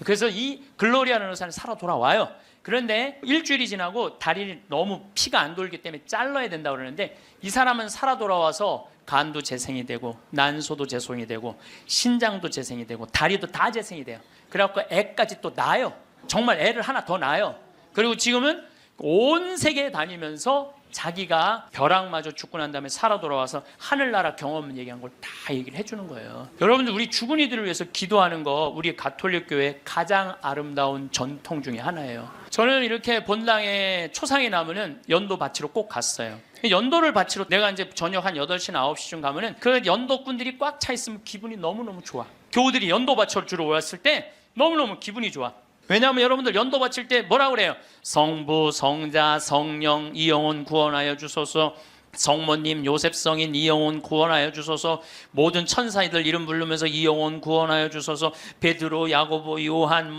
그래서 이 글로리아라는 의사는 살아 돌아와요. 그런데 일주일이 지나고 다리를 너무 피가 안 돌기 때문에 잘라야 된다고 그러는데 이 사람은 살아 돌아와서 간도 재생이 되고 난소도 재생이 되고 신장도 재생이 되고 다리도 다 재생이 돼요. 그래갖고 애까지 또 낳아요. 정말 애를 하나 더 낳아요. 그리고 지금은 온 세계에 다니면서 자기가 벼락마저 죽고 난 다음에 살아 돌아와서 하늘나라 경험 얘기한 걸 다 얘기를 해주는 거예요. 여러분들 우리 죽은 이들을 위해서 기도하는 거 우리 가톨릭 교회 가장 아름다운 전통 중에 하나예요. 저는 이렇게 본당에 초상이 나면은 연도 바치러 꼭 갔어요. 연도를 바치러 내가 이제 저녁 한 8시나 9시쯤 가면은 그 연도꾼들이 꽉 차 있으면 기분이 너무너무 좋아. 교우들이 연도 바치러 주러 왔을 때 너무너무 기분이 좋아. 왜냐하면 여러분들 연도 바칠 때 뭐라 그래요? 성부, 성자, 성령 이 영혼 구원하여 주소서. 성모님, 요셉 성인 이 영혼 구원하여 주소서. 모든 천사들 이름 부르면서 이 영혼 구원하여 주소서. 베드로, 야고보, 요한,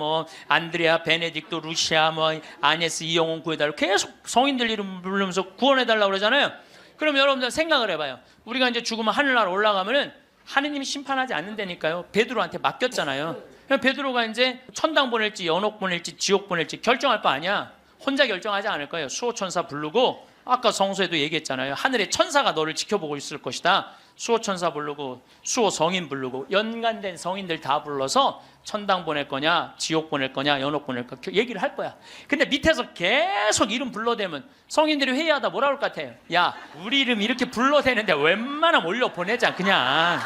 안드레아, 베네딕토, 루시아, 아네스 이 영혼 구해달라고 계속 성인들 이름 부르면서 구원해달라고 그러잖아요. 그럼 여러분들 생각을 해봐요. 우리가 이제 죽으면 하늘나라 올라가면은 하느님이 심판하지 않는다니까요. 베드로한테 맡겼잖아요. 베드로가 이제 천당 보낼지 연옥 보낼지 지옥 보낼지 결정할 거 아니야. 혼자 결정하지 않을 거예요. 수호천사 부르고 아까 성서에도 얘기했잖아요. 하늘의 천사가 너를 지켜보고 있을 것이다. 수호천사 부르고 수호 성인 부르고 연관된 성인들 다 불러서 천당 보낼 거냐 지옥 보낼 거냐 연옥 보낼 거냐 얘기를 할 거야. 근데 밑에서 계속 이름 불러대면 성인들이 회의하다 뭐라 그럴 것 같아요? 야, 우리 이름 이렇게 불러대는데 웬만하면 올려 보내자 그냥.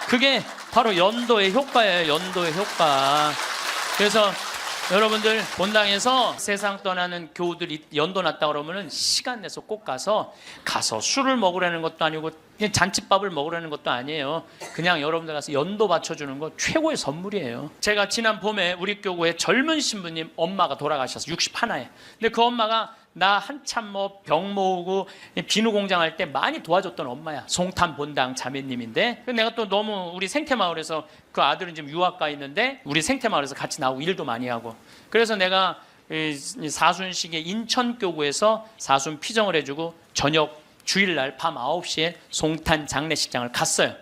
그게 바로 연도의 효과예요. 연도의 효과. 그래서 여러분들 본당에서 세상 떠나는 교우들이 연도 났다 그러면은 시간 내서 꼭 가서 술을 먹으라는 것도 아니고 그냥 잔치밥을 먹으라는 것도 아니에요. 그냥 여러분들 가서 연도 바쳐주는 거 최고의 선물이에요. 제가 지난 봄에 우리 교구에 젊은 신부님 엄마가 돌아가셔서 61에. 근데 그 엄마가 나 한참 병 모으고 비누 공장 할 때 많이 도와줬던 엄마야. 송탄 본당 자매님인데 내가 또 너무 우리 생태마을에서 그 아들은 지금 유학 가 있는데 우리 생태마을에서 같이 나오고 일도 많이 하고 그래서 내가 사순식에 인천교구에서 사순 피정을 해주고 저녁 주일날 밤 9시에 송탄 장례식장을 갔어요.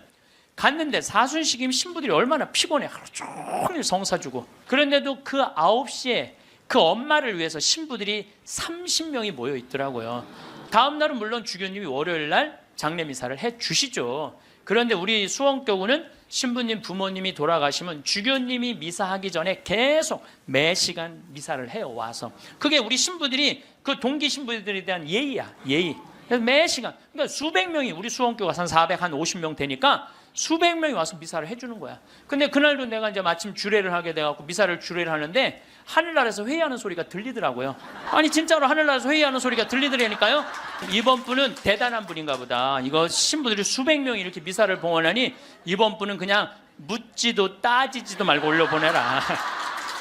갔는데 사순식임 신부들이 얼마나 피곤해. 하루 종일 성사주고. 그런데도 그 9시에 그 엄마를 위해서 신부들이 30명이 모여 있더라고요. 다음 날은 물론 주교님이 월요일 날 장례 미사를 해 주시죠. 그런데 우리 수원교구는 신부님 부모님이 돌아가시면 주교님이 미사하기 전에 계속 매 시간 미사를 해요. 와서 그게 우리 신부들이 그 동기 신부들에 대한 예의야. 예의. 그래서 매 시간 그러니까 수백 명이 우리 수원교가 한 450명 되니까 수백 명이 와서 미사를 해주는 거야. 근데 그날도 내가 이제 마침 주례를 하게 돼갖고 미사를 주례를 하는데 하늘나라에서 회의하는 소리가 들리더라고요. 아니 진짜로 하늘나라에서 회의하는 소리가 들리더라니까요. 이번 분은 대단한 분인가 보다. 이거 신부들이 수백 명이 이렇게 미사를 봉헌하니 이번 분은 그냥 묻지도 따지지도 말고 올려보내라.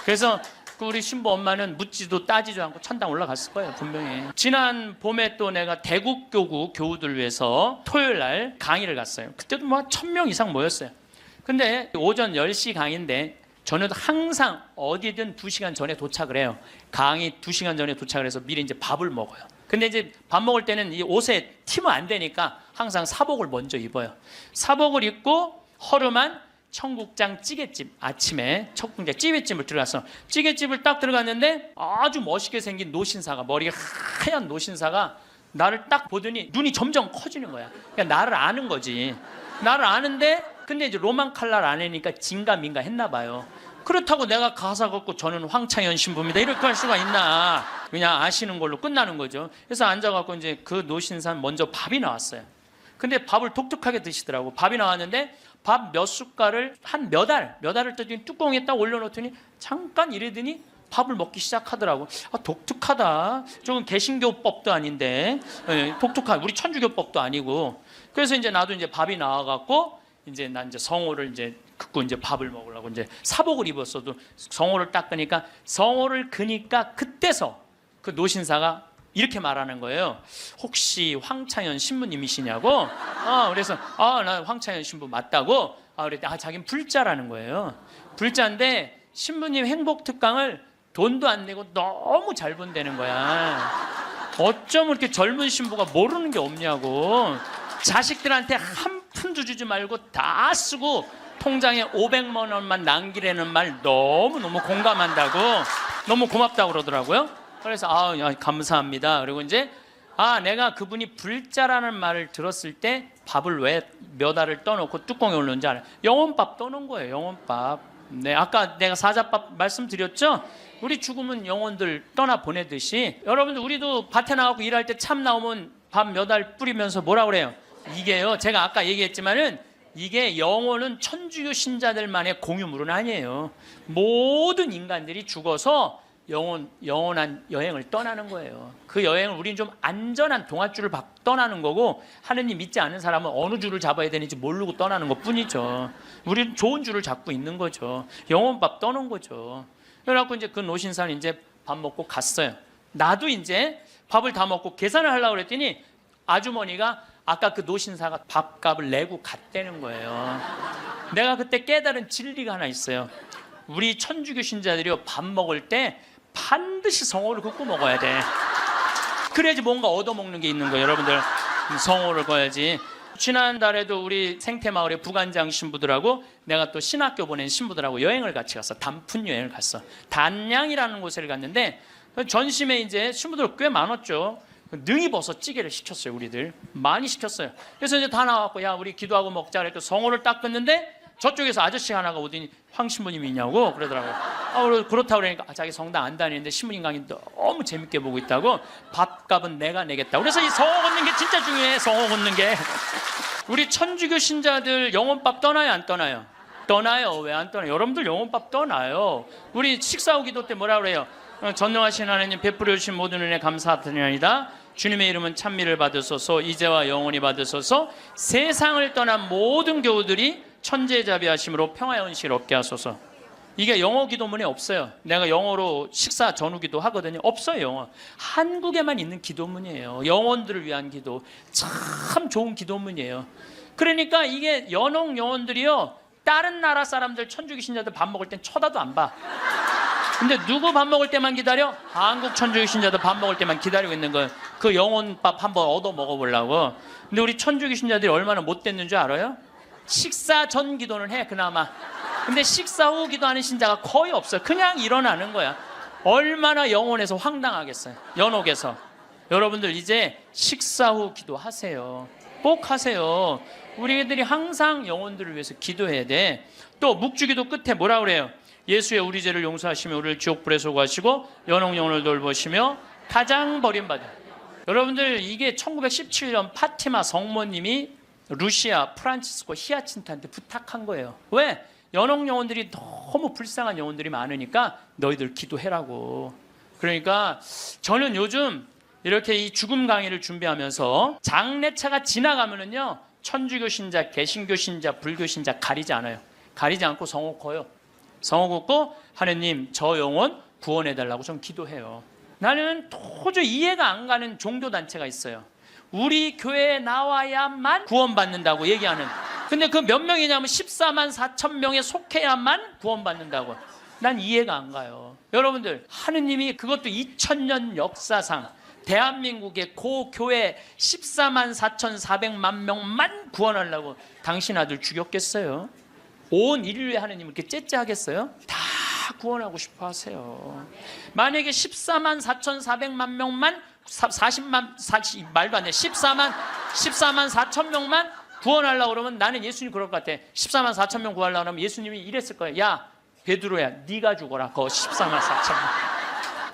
그래서 우리 신부 엄마는 묻지도 따지도 않고 천당 올라갔을 거예요. 분명히. 지난 봄에 또 내가 대국교구 교우들 위해서 토요일 날 강의를 갔어요. 그때도 뭐 1000명 이상 모였어요. 근데 오전 10시 강의인데 저는 항상 어디든 2시간 전에 도착을 해요. 강의 2시간 전에 도착을 해서 미리 이제 밥을 먹어요. 근데 이제 밥 먹을 때는 이 옷에 튀면 안 되니까 항상 사복을 먼저 입어요. 사복을 입고 허름한 청국장 찌개집, 아침에 청국장 찌개집을 들어가서 찌개집을 딱 들어갔는데 아주 멋있게 생긴 노신사가, 머리가 하얀 노신사가 나를 딱 보더니 눈이 점점 커지는 거야. 그러니까 나를 아는 거지. 나를 아는데 근데 이제 로만 칼날 아내니까 진가민가 했나 봐요. 그렇다고 내가 가사 걷고 저는 황창현 신부입니다 이렇게 할 수가 있나. 그냥 아시는 걸로 끝나는 거죠. 그래서 앉아갖고 이제 그 노신사는 먼저 밥이 나왔어요. 근데 밥을 독특하게 드시더라고. 밥이 나왔는데 밥 몇 숟갈을 한 몇 알을 떠더니 뚜껑에 딱 올려놓더니 잠깐 이러더니 밥을 먹기 시작하더라고. 아, 독특하다. 저건 개신교법도 아닌데, 독특한 우리 천주교법도 아니고. 그래서 이제 나도 이제 밥이 나와갖고 이제 난 이제 성호를 이제 긋고 이제 밥을 먹으려고 이제 사복을 입었어도 성호를 딱 끄니까 성호를 그니까 그때서 그 노신사가 이렇게 말하는 거예요. 혹시 황창현 신부님이시냐고? 그래서 나 황창현 신부 맞다고. 그랬더니 자기는 불자라는 거예요. 불자인데 신부님 행복 특강을 돈도 안 내고 너무 잘 본다는 거야. 어쩜 이렇게 젊은 신부가 모르는 게 없냐고. 자식들한테 한 푼도 주지 말고 다 쓰고 통장에 500만 원만 남기라는 말 너무너무 공감한다고. 너무 고맙다고 그러더라고요. 그래서 감사합니다. 그리고 이제 내가 그분이 불자라는 말을 들었을 때 밥을 왜 몇 알을 떠놓고 뚜껑에 올렸는지 알아요. 영혼밥 떠놓은 거예요. 영혼밥. 네, 아까 내가 사자밥 말씀드렸죠. 우리 죽으면 영혼들 떠나 보내듯이 여러분들 우리도 밭에 나가고 일할 때 참 나오면 밥 몇 알 뿌리면서 뭐라 그래요? 이게요. 제가 아까 얘기했지만은 이게 영혼은 천주교 신자들만의 공유물은 아니에요. 모든 인간들이 죽어서 영원한 여행을 떠나는 거예요. 그 여행을 우리는 좀 안전한 동아줄을 떠나는 거고 하느님 믿지 않은 사람은 어느 줄을 잡아야 되는지 모르고 떠나는 것 뿐이죠. 우리는 좋은 줄을 잡고 있는 거죠. 영혼밥 떠는 거죠. 그래갖고 이제 그 노신사는 이제 밥 먹고 갔어요. 나도 이제 밥을 다 먹고 계산을 하려고 그랬더니 아주머니가 아까 그 노신사가 밥값을 내고 갔다는 거예요. 내가 그때 깨달은 진리가 하나 있어요. 우리 천주교 신자들이 밥 먹을 때 반드시 성호를 긋고 먹어야 돼. 그래야지 뭔가 얻어먹는 게 있는 거예요. 여러분들 성호를 거야지. 지난달에도 우리 생태마을의 부관장 신부들하고 내가 또 신학교 보낸 신부들하고 여행을 같이 갔어. 단풍 여행을 갔어. 단양이라는 곳을 갔는데 전심에 이제 신부들 꽤 많았죠. 능이버섯 찌개를 시켰어요. 우리들 많이 시켰어요. 그래서 이제 다 나왔고 야 우리 기도하고 먹자 그랬더니 성호를 딱 긋는데 저쪽에서 아저씨 하나가 오더니 황 신부님이 있냐고 그러더라고요. 그렇다고 그러니까 자기 성당 안 다니는데 신부님 강의 너무 재밌게 보고 있다고 밥값은 내가 내겠다고. 그래서 이 성호 걷는 게 진짜 중요해. 성호 걷는 게. 우리 천주교 신자들 영혼밥 떠나요 안 떠나요? 떠나요. 왜 안 떠나요? 여러분들 영혼밥 떠나요. 우리 식사 후 기도 때 뭐라 그래요? 전능하신 하나님 베풀어 주신 모든 은혜 감사드리나이다. 주님의 이름은 찬미를 받으소서 이제와 영원히 받으소서. 세상을 떠난 모든 교우들이 천재자비하심으로 평화의 은식을 얻게 하소서. 이게 영어 기도문에 없어요. 내가 영어로 식사 전후 기도 하거든요. 없어요. 영어. 한국에만 있는 기도문이에요. 영혼들을 위한 기도. 참 좋은 기도문이에요. 그러니까 이게 연옥 영혼들이요 다른 나라 사람들 천주교 신자들 밥 먹을 땐 쳐다도 안 봐. 근데 누구 밥 먹을 때만 기다려? 한국 천주교 신자들 밥 먹을 때만 기다리고 있는 거예요. 그 영혼밥 한번 얻어 먹어보려고. 근데 우리 천주교 신자들이 얼마나 못됐는 줄 알아요? 식사 전 기도는 해 그나마. 근데 식사 후 기도하는 신자가 거의 없어요. 그냥 일어나는 거야. 얼마나 영혼에서 황당하겠어요. 연옥에서. 여러분들 이제 식사 후 기도하세요. 꼭 하세요. 우리들이 항상 영혼들을 위해서 기도해야 돼. 또 묵주기도 끝에 뭐라 그래요? 예수의 우리 죄를 용서하시며 우리를 지옥불에 소구하시고 연옥 영혼을 돌보시며 가장 버림받은. 여러분들 이게 1917년 파티마 성모님이 루시아 프란치스코 히아친트한테 부탁한 거예요. 왜? 연옥 영혼들이 너무 불쌍한 영혼들이 많으니까 너희들 기도해라고. 그러니까 저는 요즘 이렇게 이 죽음 강의를 준비하면서 장례차가 지나가면은요, 천주교 신자, 개신교 신자, 불교 신자 가리지 않아요. 가리지 않고 성호 커요. 성호 걷고 하느님 저 영혼 구원해달라고 좀 기도해요. 나는 도저히 이해가 안 가는 종교단체가 있어요. 우리 교회에 나와야만 구원받는다고 얘기하는. 근데 그 몇 명이냐면 14만 4천 명에 속해야만 구원받는다고. 난 이해가 안 가요. 여러분들 하느님이 그것도 2000년 역사상 대한민국의 고 교회 14만 4,400만 명만 구원하려고 당신 아들 죽였겠어요? 온 인류의 하느님을 이렇게 째째하겠어요? 다 구원하고 싶어 하세요. 만약에 14만 4,400만 명만 40 말도 안 돼. 14만 4천 명만 구원하려고 그러면 나는 예수님 그럴 것 같아. 14만 4천 명 구하려고 그러면 예수님이 이랬을 거예요. 야 베드로야 네가 죽어라. 그 14만 4천 명.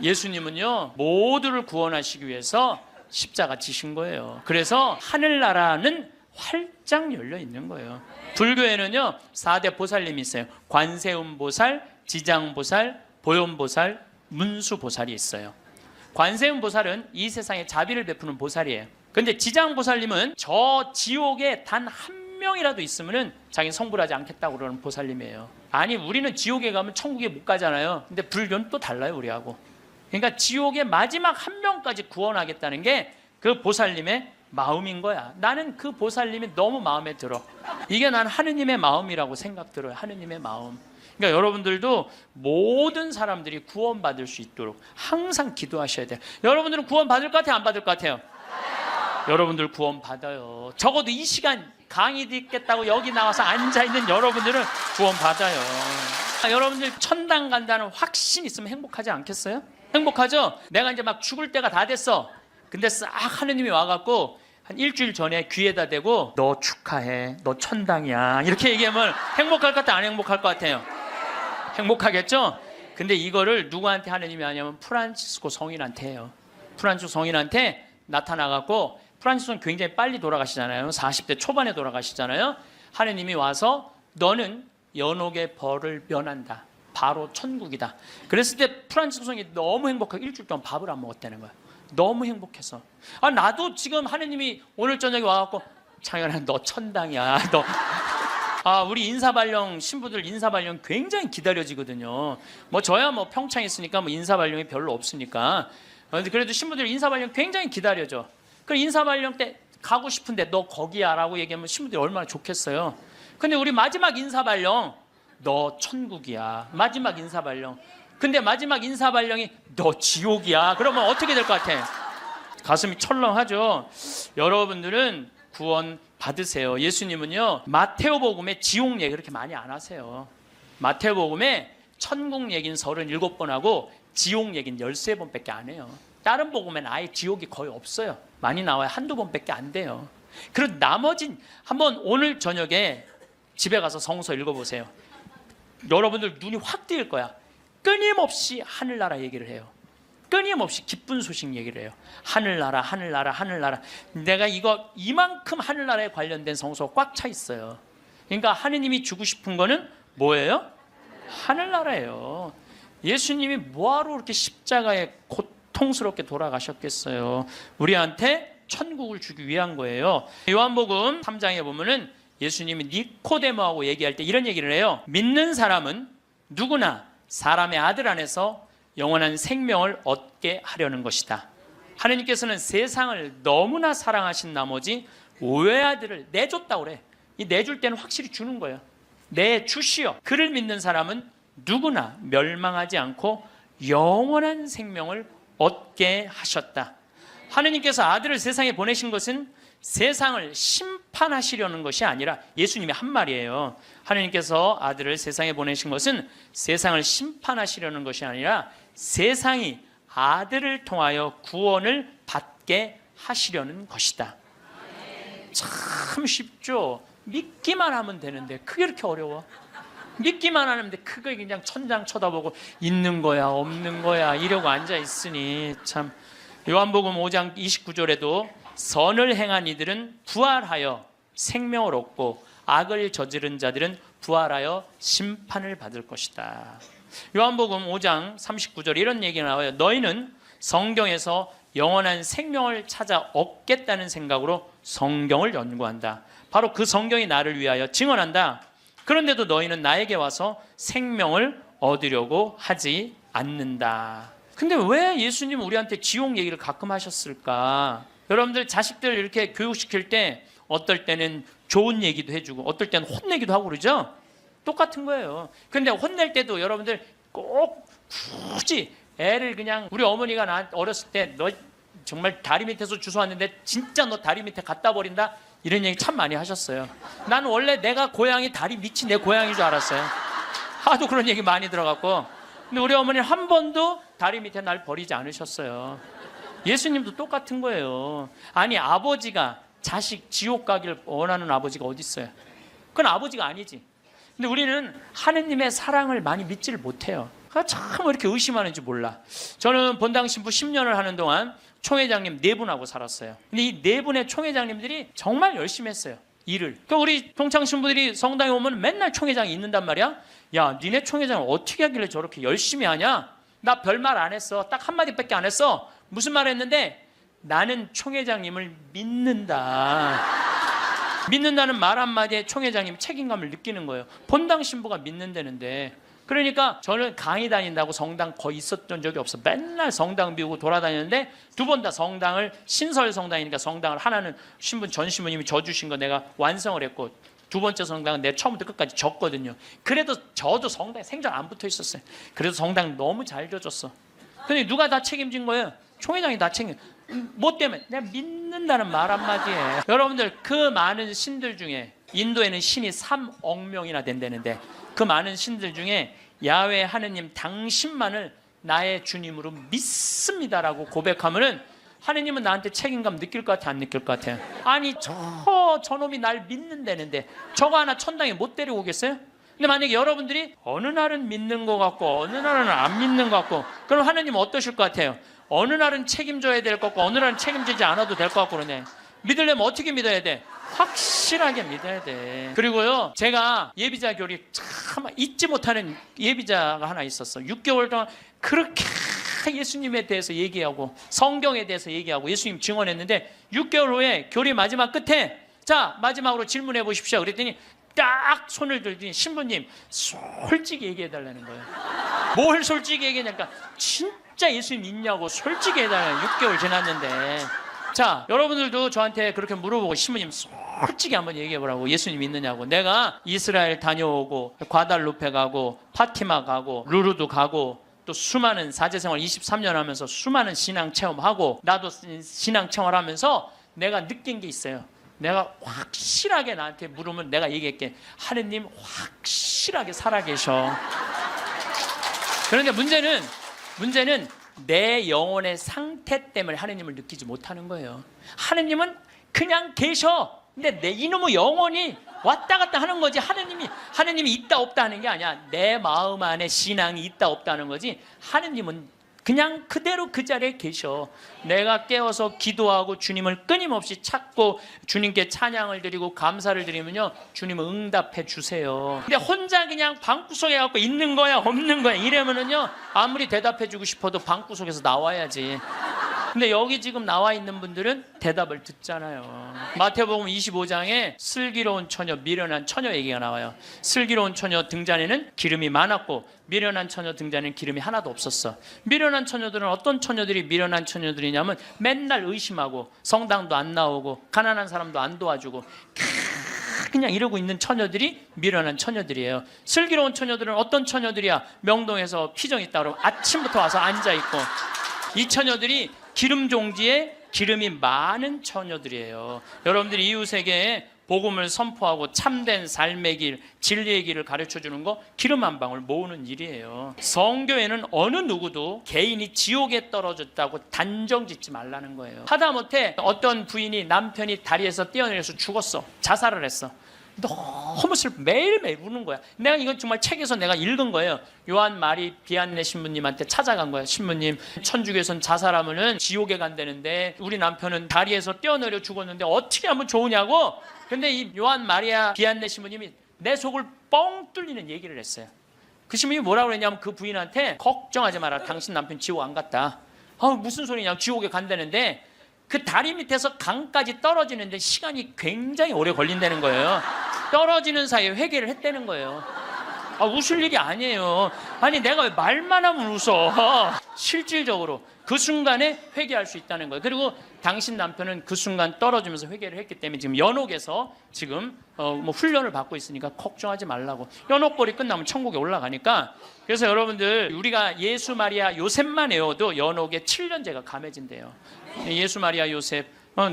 예수님은요 모두를 구원하시기 위해서 십자가 지신 거예요. 그래서 하늘나라는 활짝 열려 있는 거예요. 불교에는요 4대 보살님이 있어요. 관세음보살, 지장보살, 보현보살, 문수보살이 있어요. 관세음보살은 이 세상에 자비를 베푸는 보살이에요. 근데 지장보살님은 저 지옥에 단 한 명이라도 있으면은 자기 성불하지 않겠다고 그러는 보살님이에요. 아니 우리는 지옥에 가면 천국에 못 가잖아요. 근데 불교는 또 달라요 우리하고. 그러니까 지옥의 마지막 한 명까지 구원하겠다는 게 그 보살님의 마음인 거야. 나는 그 보살님이 너무 마음에 들어. 이게 난 하느님의 마음이라고 생각 들어요. 하느님의 마음. 그러니까 여러분들도 모든 사람들이 구원받을 수 있도록 항상 기도하셔야 돼요. 여러분들은 구원 받을 것 같아요? 안 받을 것 같아요? 여러분들 구원 받아요. 적어도 이 시간 강의 듣겠다고 여기 나와서 앉아있는 여러분들은 구원 받아요. 여러분들 천당 간다는 확신 있으면 행복하지 않겠어요? 행복하죠? 내가 이제 막 죽을 때가 다 됐어. 근데 싹 하느님이 와갖고 한 일주일 전에 귀에다 대고 너 축하해. 너 천당이야. 이렇게 얘기하면 행복할 것 같아요? 안 행복할 것 같아요? 행복하겠죠? 근데 이거를 누구한테 하느님이 하냐면 프란치스코 성인한테 해요. 프란치스코 성인한테 나타나갖고 프란치스코는 굉장히 빨리 돌아가시잖아요. 40대 초반에 돌아가시잖아요. 하느님이 와서 너는 연옥의 벌을 면한다. 바로 천국이다. 그랬을 때 프란치스코 성인이 너무 행복하고 일주일 동안 밥을 안 먹었다는 거야. 너무 행복해서. 나도 지금 하느님이 오늘 저녁에 와갖고 창현아 너 천당이야. 너. 우리 인사발령 신부들 인사발령 굉장히 기다려지거든요. 뭐 저야 뭐 평창에 있으니까 뭐 인사발령이 별로 없으니까. 그래도 신부들 인사발령 굉장히 기다려져. 그 인사발령 때 가고 싶은데 너 거기야라고 얘기하면 신부들이 얼마나 좋겠어요. 근데 우리 마지막 인사발령 너 천국이야. 마지막 인사발령. 근데 마지막 인사발령이 너 지옥이야. 그러면 어떻게 될 것 같아? 가슴이 철렁하죠. 여러분들은 구원 받으세요. 예수님은요 마테오복음에 지옥 얘기 그렇게 많이 안 하세요. 마테오복음에 천국 얘기는 37번 하고 지옥 얘기는 13번밖에 안 해요. 다른 복음에는 아예 지옥이 거의 없어요. 많이 나와요. 한두 번밖에 안 돼요. 그리고 나머진 한번 오늘 저녁에 집에 가서 성서 읽어보세요. 여러분들 눈이 확 뜨일 거야. 끊임없이 하늘나라 얘기를 해요. 끊임없이 기쁜 소식 얘기를 해요. 하늘나라 하늘나라 하늘나라. 내가 이만큼 하늘나라에 관련된 성서가 꽉 차 있어요. 그러니까 하느님이 주고 싶은 거는 뭐예요? 하늘나라예요. 예수님이 뭐하러 그렇게 십자가에 고통스럽게 돌아가셨겠어요? 우리한테 천국을 주기 위한 거예요. 요한복음 3장에 보면은 예수님이 니코데모하고 얘기할 때 이런 얘기를 해요. 믿는 사람은 누구나 사람의 아들 안에서 영원한 생명을 얻게 하려는 것이다. 하느님께서는 세상을 너무나 사랑하신 나머지 외아들을 내줬다고 그래. 이 내줄 때는 확실히 주는 거예요. 내주시오. 그를 믿는 사람은 누구나 멸망하지 않고 영원한 생명을 얻게 하셨다. 하느님께서 아들을 세상에 보내신 것은 세상을 심판하시려는 것이 아니라, 예수님이 한 말이에요. 하느님께서 아들을 세상에 보내신 것은 세상을 심판하시려는 것이 아니라 세상이 아들을 통하여 구원을 받게 하시려는 것이다. 참 쉽죠? 믿기만 하면 되는데 그게 이렇게 어려워? 믿기만 하는데 그거 그냥 천장 쳐다보고 있는 거야 없는 거야 이러고 앉아 있으니 참. 요한복음 5장 29절에도 선을 행한 이들은 부활하여 생명을 얻고 악을 저지른 자들은 부활하여 심판을 받을 것이다. 요한복음 5장 39절에 이런 얘기가 나와요. 너희는 성경에서 영원한 생명을 찾아 얻겠다는 생각으로 성경을 연구한다. 바로 그 성경이 나를 위하여 증언한다. 그런데도 너희는 나에게 와서 생명을 얻으려고 하지 않는다. 근데 왜 예수님은 우리한테 지옥 얘기를 가끔 하셨을까? 여러분들 자식들 이렇게 교육시킬 때 어떨 때는 좋은 얘기도 해주고 어떨 때는 혼내기도 하고 그러죠? 똑같은 거예요. 근데 혼낼 때도 여러분들 꼭 굳이 애를 그냥, 우리 어머니가 나 어렸을 때 너 정말 다리 밑에서 주워왔는데 진짜 너 다리 밑에 갖다 버린다? 이런 얘기 참 많이 하셨어요. 나는 원래 내가 고향이 다리 밑이 내 고향인 줄 알았어요. 하도 그런 얘기 많이 들어갔고. 근데 우리 어머니는 한 번도 다리 밑에 날 버리지 않으셨어요. 예수님도 똑같은 거예요. 아니, 아버지가 자식 지옥 가기를 원하는 아버지가 어디 있어요? 그건 아버지가 아니지. 근데 우리는 하느님의 사랑을 많이 믿지를 못해요. 참 이렇게 의심하는지 몰라. 저는 본당 신부 10년을 하는 동안 총회장님 4분하고 살았어요. 근데 이 4분의 총회장님들이 정말 열심히 했어요, 일을. 그러니까 우리 동창 신부들이 성당에 오면 맨날 총회장이 있는단 말이야. 야, 니네 총회장을 어떻게 하길래 저렇게 열심히 하냐? 나 별말 안 했어. 딱 한마디밖에 안 했어. 무슨 말 했는데? 나는 총회장님을 믿는다. 믿는다는 말 한마디에 총회장님이 책임감을 느끼는 거예요. 본당 신부가 믿는다는데. 그러니까 저는 강의 다닌다고 성당 거의 있었던 적이 없어. 맨날 성당 비우고 돌아다녔는데 두 번 다 성당을, 신설 성당이니까 성당을 하나는 전 신부님이 져주신 거 내가 완성을 했고, 두 번째 성당은 내가 처음부터 끝까지 졌거든요. 그래도 저도 성당에 생전 안 붙어 있었어요. 그래도 성당 너무 잘 져줬어. 근데 누가 다 책임진 거예요? 총회장이 다 책임. 뭐 때문에? 내가 믿는다는 말 한마디에. 여러분들, 그 많은 신들 중에, 인도에는 신이 3억 명이나 된다는데, 그 많은 신들 중에 야훼 하느님 당신만을 나의 주님으로 믿습니다라고 고백하면은 하느님은 나한테 책임감 느낄 것 같아, 안 느낄 것 같아? 아니, 저놈이 날 믿는다는데 저거 하나 천당에 못 데리고 오겠어요? 근데 만약에 여러분들이 어느 날은 믿는 것 같고 어느 날은 안 믿는 것 같고, 그럼 하느님은 어떠실 것 같아요? 어느 날은 책임져야 될 것 같고 어느 날은 책임지지 않아도 될 것 같고 그러네. 믿으려면 어떻게 믿어야 돼? 확실하게 믿어야 돼. 그리고요, 제가 예비자 교리 참 잊지 못하는 예비자가 하나 있었어. 6개월 동안 그렇게 예수님에 대해서 얘기하고 성경에 대해서 얘기하고 예수님 증언했는데, 6개월 후에 교리 마지막 끝에 자, 마지막으로 질문해 보십시오. 그랬더니 딱 손을 들더니 신부님 솔직히 얘기해 달라는 거예요. 뭘 솔직히 얘기하냐니까 진짜 예수님 있냐고 솔직히 해달라는. 6개월 지났는데. 자, 여러분들도 저한테 그렇게 물어보고 신부님 솔직히 한번 얘기해 보라고, 예수님 있느냐고. 내가 이스라엘 다녀오고 과달루페 가고 파티마 가고 루르도 가고 또 수많은 사제생활 23년 하면서 수많은 신앙 체험하고 나도 신앙 체험하면서 내가 느낀 게 있어요. 내가 확실하게 나한테 물으면 내가 얘기할게. 하느님 확실하게 살아계셔. 그런데 문제는 내 영혼의 상태 때문에 하느님을 느끼지 못하는 거예요. 하느님은 그냥 계셔. 근데 내 이놈의 영혼이 왔다 갔다 하는 거지. 하느님이 있다 없다 하는 게 아니야. 내 마음 안에 신앙이 있다 없다 하는 거지. 하느님은 그냥 그대로 그 자리에 계셔. 내가 깨어서 기도하고 주님을 끊임없이 찾고 주님께 찬양을 드리고 감사를 드리면요, 주님은 응답해 주세요. 근데 혼자 그냥 방구석에 갖고 있는 거야 없는 거야 이러면은요, 아무리 대답해 주고 싶어도 방구석에서 나와야지. 근데 여기 지금 나와 있는 분들은 대답을 듣잖아요. 마태복음 25장에 슬기로운 처녀, 미련한 처녀 얘기가 나와요. 슬기로운 처녀 등잔에는 기름이 많았고 미련한 처녀 등잔에는 기름이 하나도 없었어. 미련한 처녀들은 어떤 처녀들이 미련한 처녀들이냐면 맨날 의심하고 성당도 안 나오고 가난한 사람도 안 도와주고 그냥 이러고 있는 처녀들이 미련한 처녀들이에요. 슬기로운 처녀들은 어떤 처녀들이야? 명동에서 피정 있다 그러면 아침부터 와서 앉아있고, 이 처녀들이 기름 종지에 기름이 많은 처녀들이에요. 여러분들이 이웃에게 복음을 선포하고 참된 삶의 길, 진리의 길을 가르쳐주는 거 기름 한 방울 모으는 일이에요. 성교회는 어느 누구도 개인이 지옥에 떨어졌다고 단정 짓지 말라는 거예요. 하다못해 어떤 부인이 남편이 다리에서 뛰어내려서 죽었어. 자살을 했어. 너무 슬퍼. 매일매일 우는 거야. 내가 이건 정말 책에서 내가 읽은 거예요. 요한 마리 비안네 신부님한테 찾아간 거야. 신부님, 천주교에선 자살하면은 지옥에 간다는데 우리 남편은 다리에서 뛰어내려 죽었는데 어떻게 하면 좋으냐고. 근데 이 요한 마리아 비안네 신부님이 내 속을 뻥 뚫리는 얘기를 했어요. 그 신부님이 뭐라고 그랬냐면 그 부인한테 걱정하지 마라. 당신 남편 지옥 안 갔다. 무슨 소리냐. 지옥에 간다는데 그 다리 밑에서 강까지 떨어지는데 시간이 굉장히 오래 걸린다는 거예요. 떨어지는 사이에 회개를 했다는 거예요. 웃을 일이 아니에요. 아니 내가 왜 말만 하면 웃어. 실질적으로 그 순간에 회개할 수 있다는 거예요. 그리고 당신 남편은 그 순간 떨어지면서 회개를 했기 때문에 지금 연옥에서 지금 훈련을 받고 있으니까 걱정하지 말라고. 연옥벌이 끝나면 천국에 올라가니까. 그래서 여러분들 우리가 예수 마리아 요셉만 외워도 연옥에 7년제가 감해진대요. 예수 마리아 요셉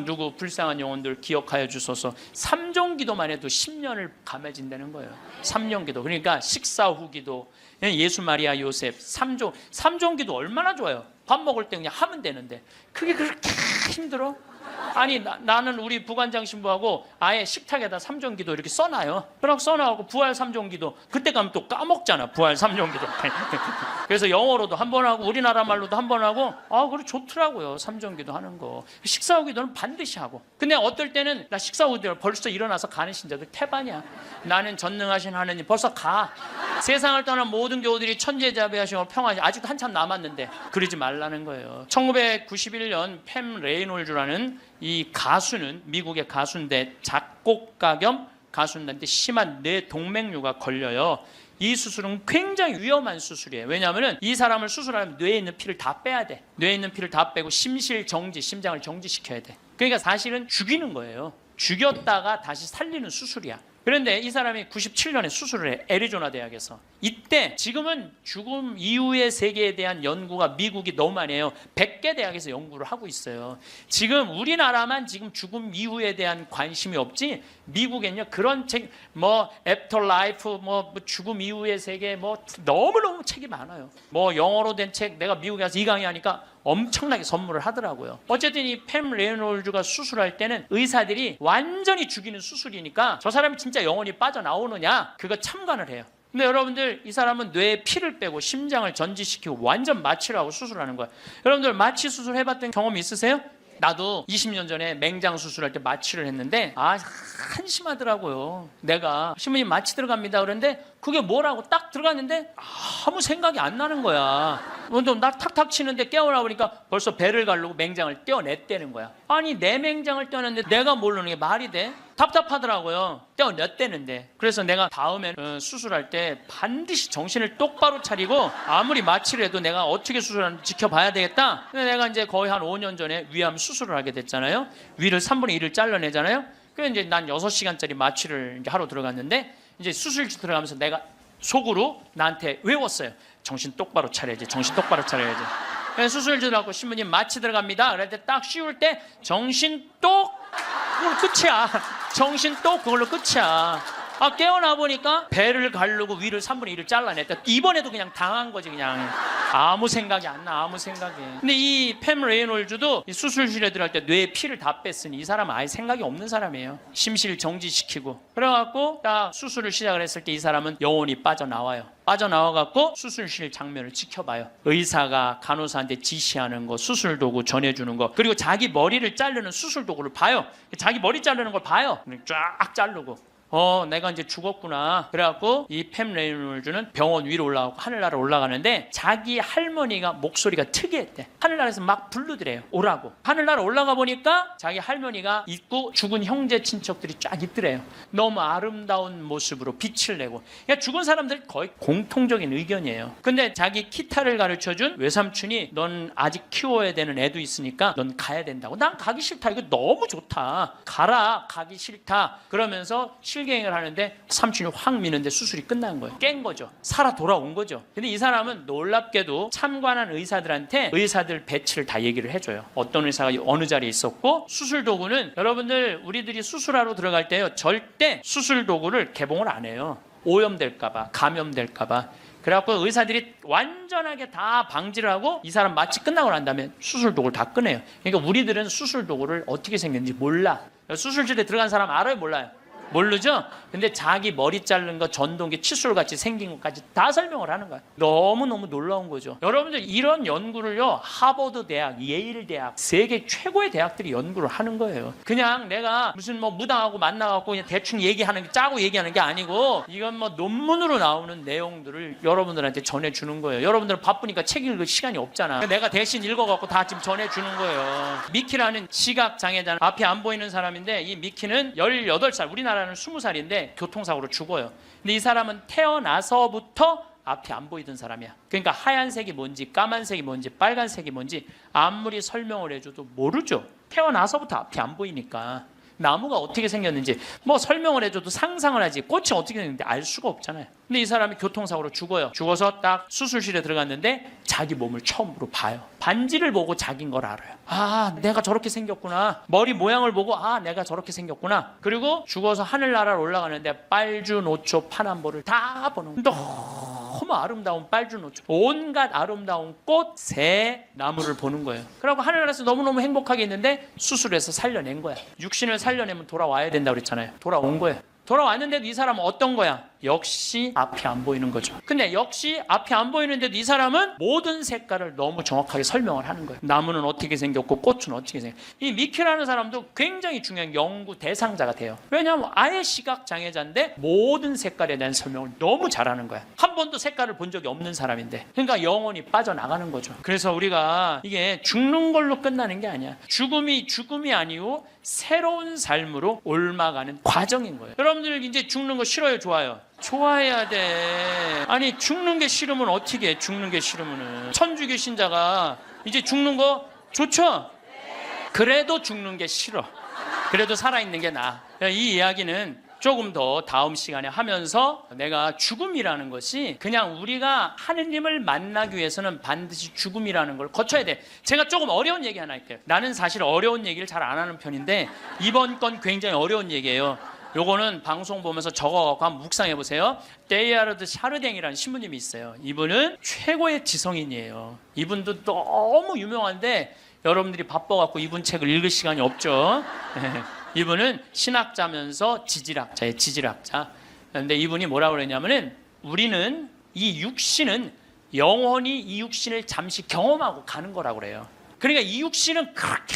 누구 불쌍한 영혼들 기억하여 주소서. 3종 기도만 해도 10년을 감해진다는 거예요. 3년 기도. 그러니까 식사 후 기도, 예수 마리아 요셉 3종 기도 얼마나 좋아요. 밥 먹을 때 그냥 하면 되는데 그게 그렇게 힘들어? 아니 나는 우리 부관장 신부하고 아예 식탁에다 3종 기도 이렇게 써놔요. 그렇게 써놔갖고 부활 3종 기도 그때 가면 또 까먹잖아. 부활 3종 기도. 그래서 영어로도 한 번 하고 우리나라 말로도 한 번 하고 그래 좋더라고요. 3종 기도 하는 거. 식사 후 기도는 반드시 하고. 근데 어떨 때는 나 식사 후 기도 벌써 일어나서 가는 신자들 태반이야. 나는 전능하신 하느님 벌써 가. 세상을 떠난 모든 교우들이 천지자비하시고 평화하시. 아직도 한참 남았는데 그러지 말라는 거예요. 1991년 팸 레이놀즈라는 이 가수는 미국의 가수인데 작곡가 겸 가수인데 심한 뇌동맥류가 걸려요. 이 수술은 굉장히 위험한 수술이에요. 왜냐하면 이 사람을 수술하면 뇌에 있는 피를 다 빼야 돼. 뇌에 있는 피를 다 빼고 심실정지, 심장을 정지시켜야 돼. 그러니까 사실은 죽이는 거예요. 죽였다가 다시 살리는 수술이야. 그런데 이 사람이 97년에 수술을 해. 애리조나 대학에서. 이때 지금은 죽음 이후의 세계에 대한 연구가 미국이 너무 많이 해요. 100개 대학에서 연구를 하고 있어요. 지금 우리나라만 지금 죽음 이후에 대한 관심이 없지 미국엔요 그런 책 애프터 라이프 죽음 이후의 세계 너무너무 책이 많아요. 영어로 된 책 내가 미국에 가서 이 강의하니까 엄청나게 선물을 하더라고요. 어쨌든 이 팸 레이놀즈가 수술할 때는 의사들이 완전히 죽이는 수술이니까 저 사람이 진짜 영혼이 빠져나오느냐 그거 참관을 해요. 근데 여러분들 이 사람은 뇌에 피를 빼고 심장을 전지시키고 완전 마취를 하고 수술하는 거예요. 여러분들 마취 수술 해봤던 경험 있으세요? 나도 20년 전에 맹장 수술할 때 마취를 했는데 한심하더라고요. 내가 신부님 마취 들어갑니다 그런데 그게 뭐라고 딱 들어갔는데 아무 생각이 안 나는 거야. 나 탁탁 치는데 깨어나 보니까 벌써 배를 가르고 맹장을 떼어냈다는 거야. 아니 내 맹장을 떼어냈는데 내가 모르는 게 말이 돼? 답답하더라고요. 떼어냈다는데. 그래서 내가 다음에 수술할 때 반드시 정신을 똑바로 차리고 아무리 마취를 해도 내가 어떻게 수술하는지 지켜봐야 되겠다. 근데 내가 이제 거의 한 5년 전에 위암 수술을 하게 됐잖아요. 위를 3분의 1을 잘라내잖아요. 그래서 이제 난 6시간짜리 마취를 이제 하러 들어갔는데 이제 수술실 들어가면서 내가 속으로 나한테 외웠어요. 정신 똑바로 차려야지. 정신 똑바로 차려야지. 그래서 수술 들어가고 신부님 마취 들어갑니다. 그럴 때 딱 씌울 때 정신 똑 그걸로 끝이야. 정신 똑 그걸로 끝이야. 깨어나 보니까 배를 가르고 위를 3분의 1을 잘라냈다. 이번에도 그냥 당한 거지 그냥. 아무 생각이 안 나. 아무 생각이. 근데 이 팸 레이놀즈도 이 수술실에 들어갈 때 뇌에 피를 다 뺐으니 이 사람은 아예 생각이 없는 사람이에요. 심실 정지시키고. 그래갖고 딱 수술을 시작을 했을 때 이 사람은 영혼이 빠져나와요. 빠져나와갖고 수술실 장면을 지켜봐요. 의사가 간호사한테 지시하는 거, 수술 도구 전해주는 거, 그리고 자기 머리를 자르는 수술 도구를 봐요. 자기 머리 자르는 걸 봐요. 쫙 자르고. 내가 이제 죽었구나. 그래갖고 이 팸 레이놀즈는 병원 위로 올라가고 하늘나라 올라가는데 자기 할머니가 목소리가 특이했대. 하늘나라에서 막 부르더래요. 오라고. 하늘나라 올라가 보니까 자기 할머니가 있고 죽은 형제 친척들이 쫙 있더래요. 너무 아름다운 모습으로 빛을 내고. 그러니까 죽은 사람들 거의 공통적인 의견이에요. 근데 자기 기타를 가르쳐준 외삼촌이 넌 아직 키워야 되는 애도 있으니까 넌 가야 된다고. 난 가기 싫다. 이거 너무 좋다. 가라. 가기 싫다. 그러면서 실갱이를 하는데 삼촌이 확 미는데 수술이 끝난 거예요. 깬 거죠. 살아 돌아온 거죠. 근데 이 사람은 놀랍게도 참관한 의사들한테 의사들 배치를 다 얘기를 해줘요. 어떤 의사가 어느 자리에 있었고, 수술 도구는 여러분들 우리들이 수술하러 들어갈 때요, 절대 수술 도구를 개봉을 안 해요. 오염될까봐, 감염될까봐. 그래갖고 의사들이 완전하게 다 방지를 하고 이 사람 마취 끝나고 난 다음에 수술 도구를 다 꺼내요. 그러니까 우리들은 수술 도구를 어떻게 생겼는지 몰라. 수술실에 들어간 사람 알아요, 몰라요? 모르죠? 근데 자기 머리 자른 거 전동기 칫솔같이 생긴 것까지 다 설명을 하는 거야. 너무너무 놀라운 거죠. 여러분들 이런 연구를요, 하버드 대학, 예일 대학, 세계 최고의 대학들이 연구를 하는 거예요. 그냥 내가 무슨 뭐 무당하고 만나갖고 그냥 대충 얘기하는 게, 짜고 얘기하는 게 아니고, 이건 뭐 논문으로 나오는 내용들을 여러분들한테 전해주는 거예요. 여러분들은 바쁘니까 책 읽을 시간이 없잖아. 내가 대신 읽어갖고 다 지금 전해주는 거예요. 미키라는 시각장애자, 앞이 안 보이는 사람인데, 이 미키는 18살, 우리나라는 20살인데 교통사고로 죽어요. 근데 이 사람은 태어나서부터 앞이 안 보이던 사람이야. 그러니까 하얀색이 뭔지, 까만색이 뭔지, 빨간색이 뭔지 아무리 설명을 해줘도 모르죠. 태어나서부터 앞이 안 보이니까. 나무가 어떻게 생겼는지 뭐 설명을 해줘도 상상을 하지, 꽃이 어떻게 생겼는지 알 수가 없잖아요. 근데 이 사람이 교통사고로 죽어요. 죽어서 딱 수술실에 들어갔는데 자기 몸을 처음으로 봐요. 반지를 보고 자기인 걸 알아요. 아, 내가 저렇게 생겼구나. 머리 모양을 보고 아, 내가 저렇게 생겼구나. 그리고 죽어서 하늘나라로 올라가는데 빨주노초 파남보를 다 보는 거예요. 너무 아름다운 빨주노초, 온갖 아름다운 꽃, 새, 나무를 보는 거예요. 그러고 하늘나라에서 너무너무 행복하게 있는데 수술해서 살려낸 거야. 육신을 살려내면 돌아와야 된다고 그랬잖아요. 돌아온 거예요. 돌아왔는데도 이 사람은 어떤 거야? 역시 앞이 안 보이는 거죠. 근데 역시 앞이 안 보이는데도 이 사람은 모든 색깔을 너무 정확하게 설명을 하는 거예요. 나무는 어떻게 생겼고 꽃은 어떻게 생겼고. 이 미키라는 사람도 굉장히 중요한 연구 대상자가 돼요. 왜냐하면 아예 시각장애자인데 모든 색깔에 대한 설명을 너무 잘하는 거야. 한 번도 색깔을 본 적이 없는 사람인데. 그러니까 영혼이 빠져나가는 거죠. 그래서 우리가 이게 죽는 걸로 끝나는 게 아니야. 죽음이 아니고 새로운 삶으로 옮아가는 과정인 거예요. 여러분들 이제 죽는 거 싫어요, 좋아요? 좋아해야 돼. 아니, 죽는 게 싫으면 어떻게 해? 죽는 게 싫으면은. 천주교 신자가 이제 죽는 거 좋죠? 그래도 죽는 게 싫어. 그래도 살아있는 게 나아. 이 이야기는 조금 더 다음 시간에 하면서 내가 죽음이라는 것이 그냥 우리가 하느님을 만나기 위해서는 반드시 죽음이라는 걸 거쳐야 돼. 제가 조금 어려운 얘기 하나 할게요. 나는 사실 어려운 얘기를 잘 안 하는 편인데 이번 건 굉장히 어려운 얘기예요. 요거는 방송 보면서 적어갖고 한번 묵상해 보세요. 데이아르드 샤르댕이라는 신부님이 있어요. 이분은 최고의 지성인이에요. 이분도 너무 유명한데 여러분들이 바빠갖고 이분 책을 읽을 시간이 없죠. 이분은 신학자면서 지질학자예요. 지질학자. 그런데 이분이 뭐라고 그러냐면은 우리는 이 육신은 영원히 이 육신을 잠시 경험하고 가는 거라고 그래요. 그러니까 이 육신은 그렇게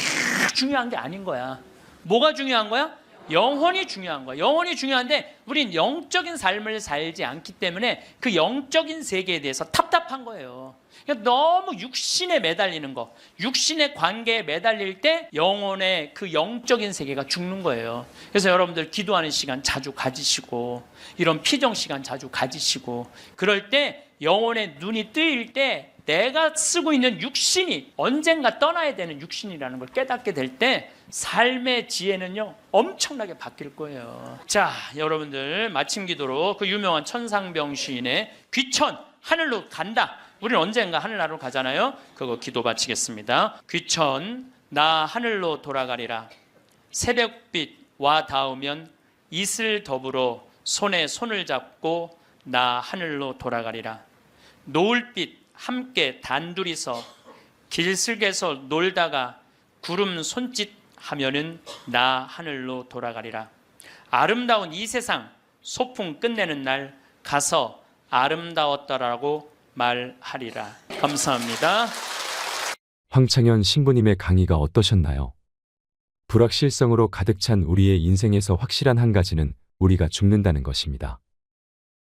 중요한 게 아닌 거야. 뭐가 중요한 거야? 영혼이 중요한 거야. 영혼이 중요한데 우린 영적인 삶을 살지 않기 때문에 그 영적인 세계에 대해서 답답한 거예요. 그러니까 너무 육신에 매달리는 거, 육신의 관계에 매달릴 때 영혼의 그 영적인 세계가 죽는 거예요. 그래서 여러분들 기도하는 시간 자주 가지시고 이런 피정 시간 자주 가지시고 그럴 때 영혼의 눈이 뜨일 때 내가 쓰고 있는 육신이 언젠가 떠나야 되는 육신이라는 걸 깨닫게 될 때 삶의 지혜는요 엄청나게 바뀔 거예요. 자, 여러분들 마침 기도로 그 유명한 천상병 시인의 귀천 하늘로 간다. 우리는 언젠가 하늘나라로 가잖아요. 그거 기도 바치겠습니다. 귀천 나 하늘로 돌아가리라. 새벽빛 와 닿으면 이슬 더불어 손에 손을 잡고 나 하늘로 돌아가리라. 노을빛 함께 단둘이서 길슬개서 놀다가 구름 손짓하면은 나 하늘로 돌아가리라. 아름다운 이 세상 소풍 끝내는 날 가서 아름다웠더라고 말하리라. 감사합니다. 황창현 신부님의 강의가 어떠셨나요? 불확실성으로 가득 찬 우리의 인생에서 확실한 한 가지는 우리가 죽는다는 것입니다.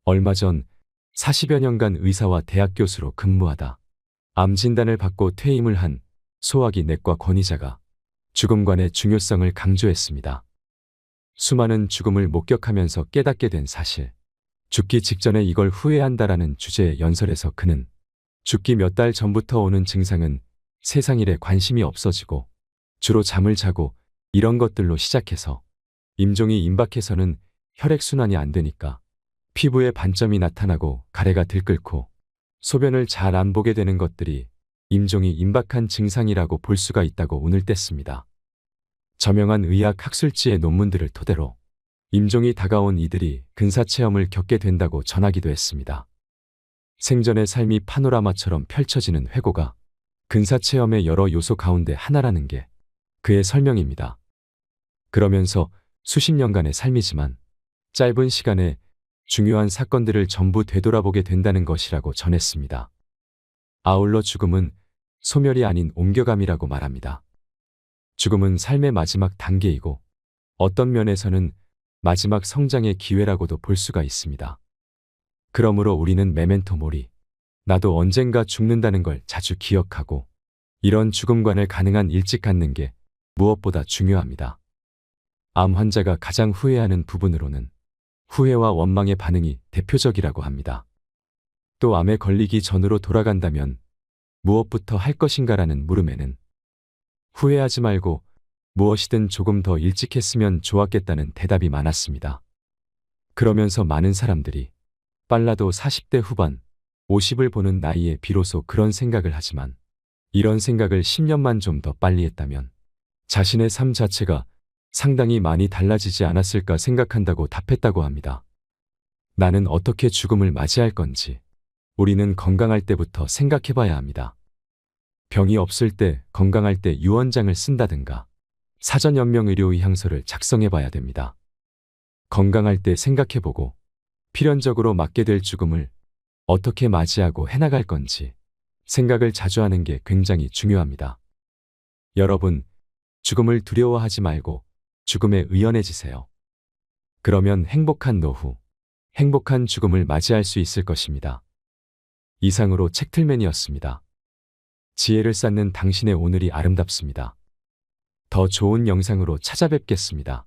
얼마 전 40여 년간 의사와 대학 교수로 근무하다 암 진단을 받고 퇴임을 한 소화기 내과 권위자가 죽음관의 중요성을 강조했습니다. 수많은 죽음을 목격하면서 깨닫게 된 사실, 죽기 직전에 이걸 후회한다라는 주제의 연설에서 그는 죽기 몇 달 전부터 오는 증상은 세상 일에 관심이 없어지고 주로 잠을 자고 이런 것들로 시작해서 임종이 임박해서는 혈액순환이 안 되니까 피부에 반점이 나타나고 가래가 들끓고 소변을 잘 안 보게 되는 것들이 임종이 임박한 증상이라고 볼 수가 있다고 운을 뗐습니다. 저명한 의학 학술지의 논문들을 토대로 임종이 다가온 이들이 근사체험을 겪게 된다고 전하기도 했습니다. 생전의 삶이 파노라마처럼 펼쳐지는 회고가 근사체험의 여러 요소 가운데 하나라는 게 그의 설명입니다. 그러면서 수십 년간의 삶이지만 짧은 시간에 중요한 사건들을 전부 되돌아보게 된다는 것이라고 전했습니다. 아울러 죽음은 소멸이 아닌 옮겨감이라고 말합니다. 죽음은 삶의 마지막 단계이고 어떤 면에서는 마지막 성장의 기회라고도 볼 수가 있습니다. 그러므로 우리는 메멘토 모리, 나도 언젠가 죽는다는 걸 자주 기억하고 이런 죽음관을 가능한 일찍 갖는 게 무엇보다 중요합니다. 암 환자가 가장 후회하는 부분으로는 후회와 원망의 반응이 대표적이라고 합니다. 또 암에 걸리기 전으로 돌아간다면 무엇부터 할 것인가라는 물음에는 후회하지 말고 무엇이든 조금 더 일찍 했으면 좋았겠다는 대답이 많았습니다. 그러면서 많은 사람들이 빨라도 40대 후반, 50을 보는 나이에 비로소 그런 생각을 하지만 이런 생각을 10년만 좀 더 빨리 했다면 자신의 삶 자체가 상당히 많이 달라지지 않았을까 생각한다고 답했다고 합니다. 나는 어떻게 죽음을 맞이할 건지 우리는 건강할 때부터 생각해 봐야 합니다. 병이 없을 때, 건강할 때 유언장을 쓴다든가 사전연명의료의향서를 작성해 봐야 됩니다. 건강할 때 생각해 보고 필연적으로 맞게 될 죽음을 어떻게 맞이하고 해나갈 건지 생각을 자주 하는 게 굉장히 중요합니다. 여러분, 죽음을 두려워하지 말고 죽음에 의연해지세요. 그러면 행복한 노후, 행복한 죽음을 맞이할 수 있을 것입니다. 이상으로 책틀맨이었습니다. 지혜를 쌓는 당신의 오늘이 아름답습니다. 더 좋은 영상으로 찾아뵙겠습니다.